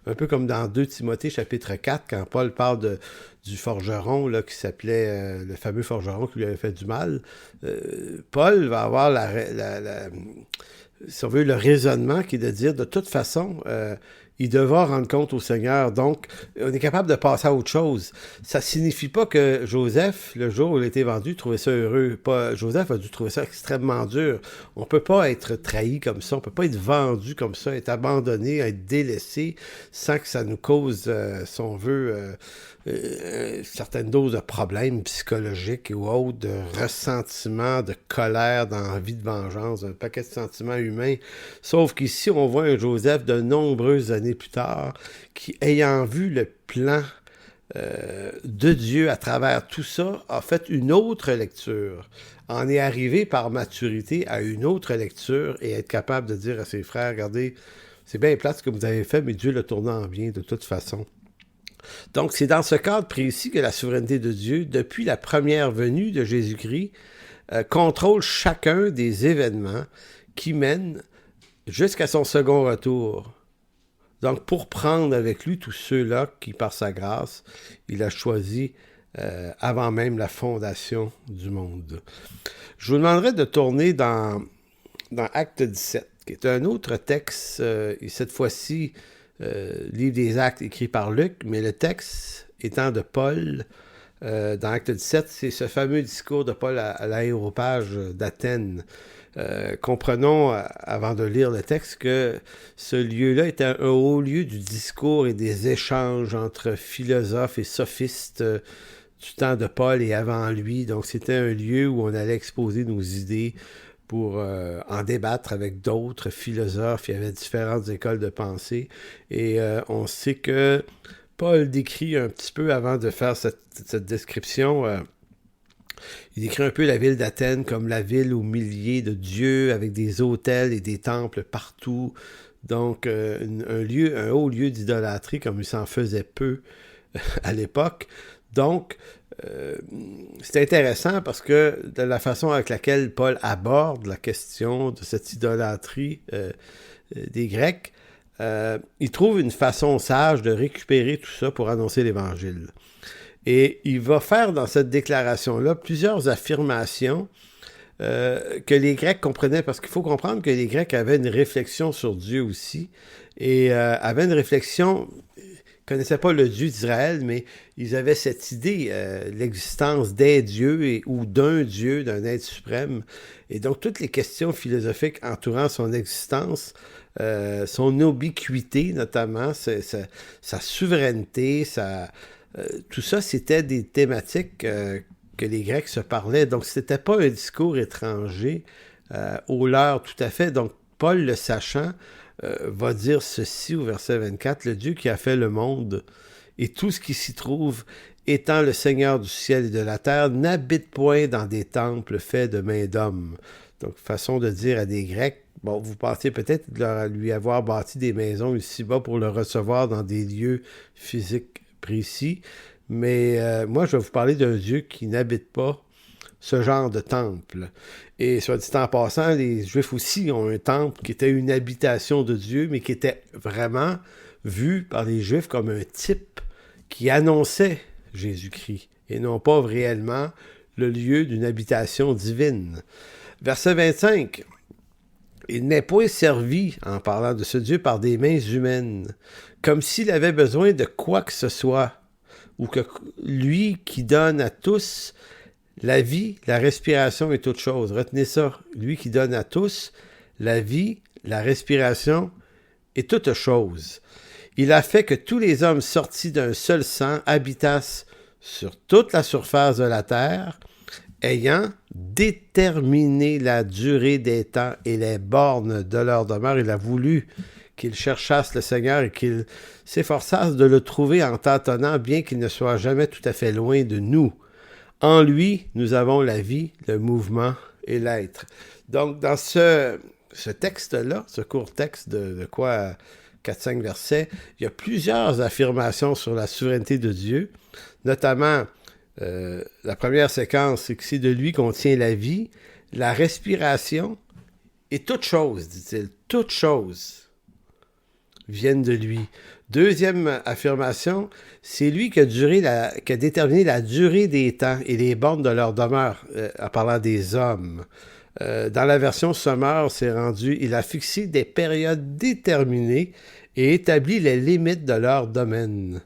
Un peu comme dans 2 Timothée chapitre 4, quand Paul parle du forgeron là, qui s'appelait le fameux forgeron qui lui avait fait du mal. Paul va avoir si on veut, le raisonnement qui est de dire de toute façon, il devra rendre compte au Seigneur. Donc, on est capable de passer à autre chose. Ça ne signifie pas que Joseph, le jour où il a été vendu, trouvait ça heureux. Joseph a dû trouver ça extrêmement dur. On ne peut pas être trahi comme ça. On ne peut pas être vendu comme ça, être abandonné, être délaissé sans que ça nous cause, si on veut, certaines doses de problèmes psychologiques ou autres, de ressentiment, de colère, d'envie de vengeance, un paquet de sentiments humains. Sauf qu'ici, on voit un Joseph de nombreuses années plus tard qui, ayant vu le plan de Dieu à travers tout ça, a fait une autre lecture. En est arrivé par maturité à une autre lecture et être capable de dire à ses frères, regardez, c'est bien plate ce que vous avez fait, mais Dieu l'a tourné en bien de toute façon. Donc, c'est dans ce cadre précis que la souveraineté de Dieu, depuis la première venue de Jésus-Christ, contrôle chacun des événements qui mènent jusqu'à son second retour. Donc, pour prendre avec lui tous ceux-là qui, par sa grâce, il a choisi avant même la fondation du monde. Je vous demanderai de tourner dans Acte 17, qui est un autre texte, et cette fois-ci, livre des Actes écrit par Luc, mais le texte étant de Paul, dans Acte 17, c'est ce fameux discours de Paul à l'aéropage d'Athènes. Comprenons, avant de lire le texte, que ce lieu-là était un haut lieu du discours et des échanges entre philosophes et sophistes du temps de Paul et avant lui. Donc, c'était un lieu où on allait exposer nos idées pour en débattre avec d'autres philosophes. Il y avait différentes écoles de pensée. Et on sait que Paul décrit un petit peu, avant de faire cette description, il décrit un peu la ville d'Athènes comme la ville aux milliers de dieux, avec des autels et des temples partout. Donc, un haut lieu d'idolâtrie, comme il s'en faisait peu à l'époque. Donc, c'est intéressant parce que de la façon avec laquelle Paul aborde la question de cette idolâtrie des Grecs, il trouve une façon sage de récupérer tout ça pour annoncer l'Évangile. Et il va faire dans cette déclaration-là plusieurs affirmations que les Grecs comprenaient, parce qu'il faut comprendre que les Grecs avaient une réflexion sur Dieu aussi, et avaient une réflexion, ils ne connaissaient pas le Dieu d'Israël, mais ils avaient cette idée, l'existence des dieux ou d'un Dieu, d'un être suprême. Et donc, toutes les questions philosophiques entourant son existence, son ubiquité notamment, sa souveraineté, tout ça, c'était des thématiques que les Grecs se parlaient. Donc, ce n'était pas un discours étranger au leur tout à fait. Donc, Paul, le sachant, va dire ceci au verset 24, « Le Dieu qui a fait le monde et tout ce qui s'y trouve, étant le Seigneur du ciel et de la terre, n'habite point dans des temples faits de mains d'hommes. » Donc, façon de dire à des Grecs, bon, vous pensez peut-être lui avoir bâti des maisons ici-bas pour le recevoir dans des lieux physiques précis, mais moi, je vais vous parler d'un Dieu qui n'habite pas ce genre de temple. Et soit dit en passant, les Juifs aussi ont un temple qui était une habitation de Dieu, mais qui était vraiment vu par les Juifs comme un type qui annonçait Jésus-Christ, et non pas réellement le lieu d'une habitation divine. Verset 25. Il n'est point servi, en parlant de ce Dieu, par des mains humaines, comme s'il avait besoin de quoi que ce soit, ou que lui qui donne à tous la vie, la respiration et toute chose. Retenez ça. Lui qui donne à tous la vie, la respiration et toute chose. Il a fait que tous les hommes sortis d'un seul sang habitassent sur toute la surface de la terre, ayant déterminé la durée des temps et les bornes de leur demeure. Il a voulu qu'ils cherchassent le Seigneur et qu'ils s'efforçassent de le trouver en tâtonnant, bien qu'il ne soit jamais tout à fait loin de nous. En lui, nous avons la vie, le mouvement et l'être. Donc, dans ce texte-là, ce court texte de 4-5 versets, il y a plusieurs affirmations sur la souveraineté de Dieu, notamment la première séquence, c'est que c'est de lui qu'on tient la vie, la respiration et toute chose, dit-il, toute chose viennent de lui. Deuxième affirmation, c'est lui qui a déterminé la durée des temps et les bornes de leur demeure, en parlant des hommes. Dans la version Sommaire, c'est rendu, il a fixé des périodes déterminées et établi les limites de leur domaine.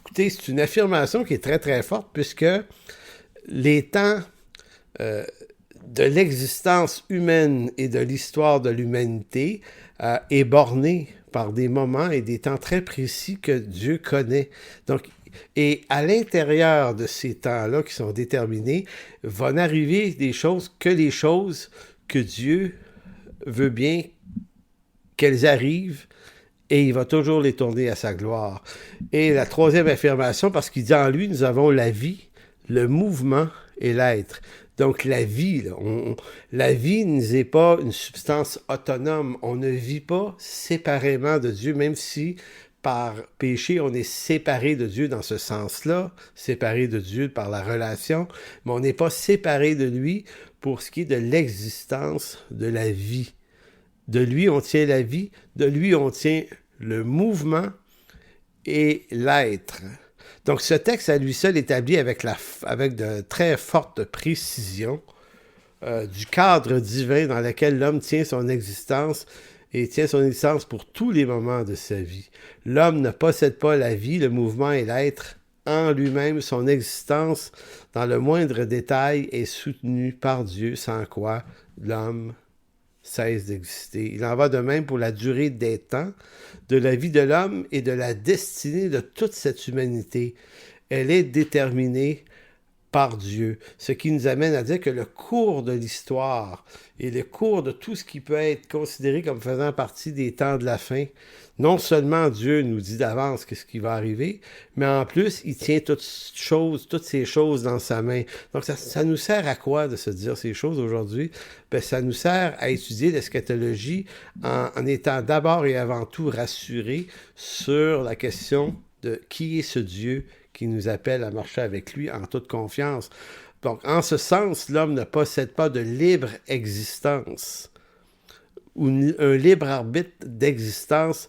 Écoutez, c'est une affirmation qui est très très forte puisque les temps de l'existence humaine et de l'histoire de l'humanité est borné par des moments et des temps très précis que Dieu connaît. Donc, et à l'intérieur de ces temps-là qui sont déterminés, vont arriver des choses que Dieu veut bien qu'elles arrivent et il va toujours les tourner à sa gloire. Et la troisième affirmation, parce qu'il dit en lui, nous avons la vie, le mouvement et l'être. Donc la vie, la vie n'est pas une substance autonome. On ne vit pas séparément de Dieu, même si par péché, on est séparé de Dieu dans ce sens-là, séparé de Dieu par la relation, mais on n'est pas séparé de lui pour ce qui est de l'existence de la vie. De lui, on tient la vie, de lui, on tient le mouvement et l'être. Donc, ce texte, à lui seul, établit avec de très fortes précisions du cadre divin dans lequel l'homme tient son existence et tient son existence pour tous les moments de sa vie. L'homme ne possède pas la vie, le mouvement et l'être en lui-même. Son existence, dans le moindre détail, est soutenue par Dieu, sans quoi l'homme cesse d'exister. Il en va de même pour la durée des temps, de la vie de l'homme et de la destinée de toute cette humanité. Elle est déterminée par Dieu, ce qui nous amène à dire que le cours de l'histoire et le cours de tout ce qui peut être considéré comme faisant partie des temps de la fin, non seulement Dieu nous dit d'avance qu'est-ce qui va arriver, mais en plus, il tient toutes ces choses dans sa main. Donc, ça nous sert à quoi de se dire ces choses aujourd'hui? Ben, ça nous sert à étudier l'eschatologie en étant d'abord et avant tout rassurés sur la question de qui est ce Dieu qui nous appelle à marcher avec lui en toute confiance. Donc, en ce sens, l'homme ne possède pas de libre existence ou un libre arbitre d'existence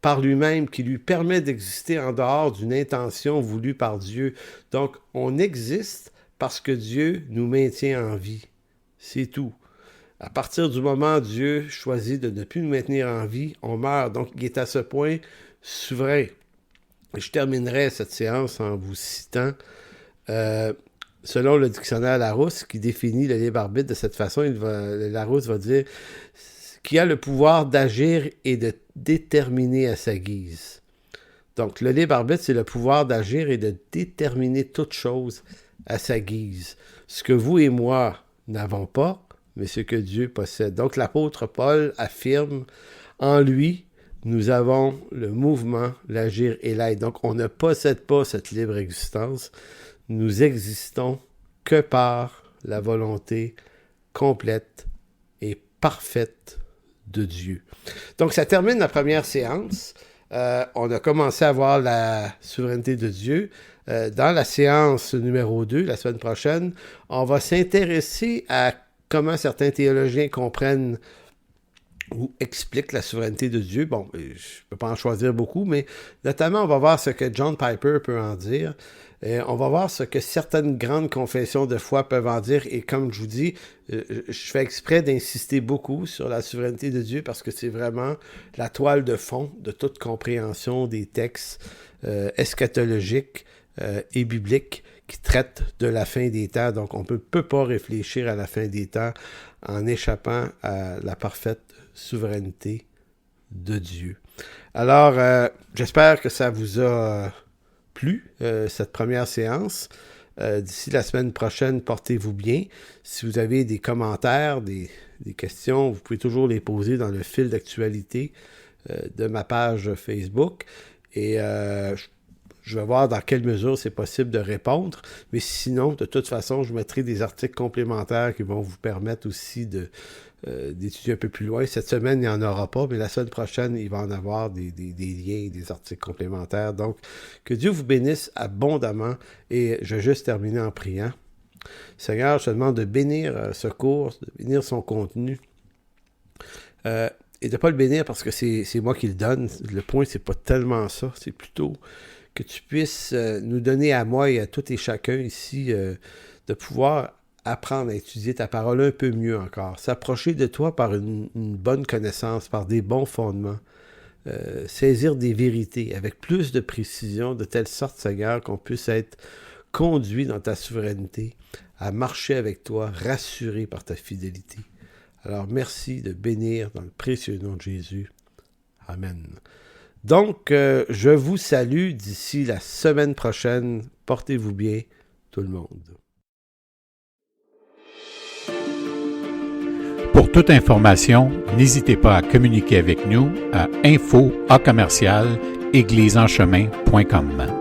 par lui-même qui lui permet d'exister en dehors d'une intention voulue par Dieu. Donc, on existe parce que Dieu nous maintient en vie. C'est tout. À partir du moment où Dieu choisit de ne plus nous maintenir en vie, on meurt. Donc, il est à ce point souverain. Je terminerai cette séance en vous citant, selon le dictionnaire Larousse, qui définit le libre arbitre de cette façon, Larousse va dire qui a le pouvoir d'agir et de déterminer à sa guise. Donc, le libre arbitre, c'est le pouvoir d'agir et de déterminer toute chose à sa guise. Ce que vous et moi n'avons pas, mais ce que Dieu possède. Donc, l'apôtre Paul affirme, en lui, nous avons le mouvement, l'agir et l'être. Donc, on ne possède pas cette libre existence. Nous existons que par la volonté complète et parfaite de Dieu. Donc, ça termine la première séance. On a commencé à voir la souveraineté de Dieu. Dans la séance numéro 2, la semaine prochaine, on va s'intéresser à comment certains théologiens comprennent ou explique la souveraineté de Dieu. Bon, je ne peux pas en choisir beaucoup, mais notamment, on va voir ce que John Piper peut en dire. Et on va voir ce que certaines grandes confessions de foi peuvent en dire. Et comme je vous dis, je fais exprès d'insister beaucoup sur la souveraineté de Dieu parce que c'est vraiment la toile de fond de toute compréhension des textes eschatologiques et bibliques qui traitent de la fin des temps. Donc, on ne peut pas réfléchir à la fin des temps en échappant à la parfaite souveraineté de Dieu. Alors, j'espère que ça vous a plu, cette première séance. D'ici la semaine prochaine, portez-vous bien. Si vous avez des commentaires, des questions, vous pouvez toujours les poser dans le fil d'actualité de ma page Facebook. Et je vais voir dans quelle mesure c'est possible de répondre. Mais sinon, de toute façon, je mettrai des articles complémentaires qui vont vous permettre aussi d'étudier un peu plus loin. Cette semaine, il n'y en aura pas, mais la semaine prochaine, il va en avoir des liens, des articles complémentaires. Donc, que Dieu vous bénisse abondamment. Et je vais juste terminer en priant. Seigneur, je te demande de bénir ce cours, de bénir son contenu. Et de ne pas le bénir parce que c'est moi qui le donne. Le point, c'est pas tellement ça. C'est plutôt que tu puisses nous donner à moi et à tout et chacun ici de pouvoir apprendre à étudier ta parole un peu mieux encore. S'approcher de toi par une bonne connaissance, par des bons fondements. Saisir des vérités avec plus de précision, de telle sorte, Seigneur, qu'on puisse être conduit dans ta souveraineté, à marcher avec toi, rassuré par ta fidélité. Alors, merci de bénir dans le précieux nom de Jésus. Amen. Donc, je vous salue d'ici la semaine prochaine. Portez-vous bien, tout le monde. Pour toute information, n'hésitez pas à communiquer avec nous à info@église-en-chemin.com.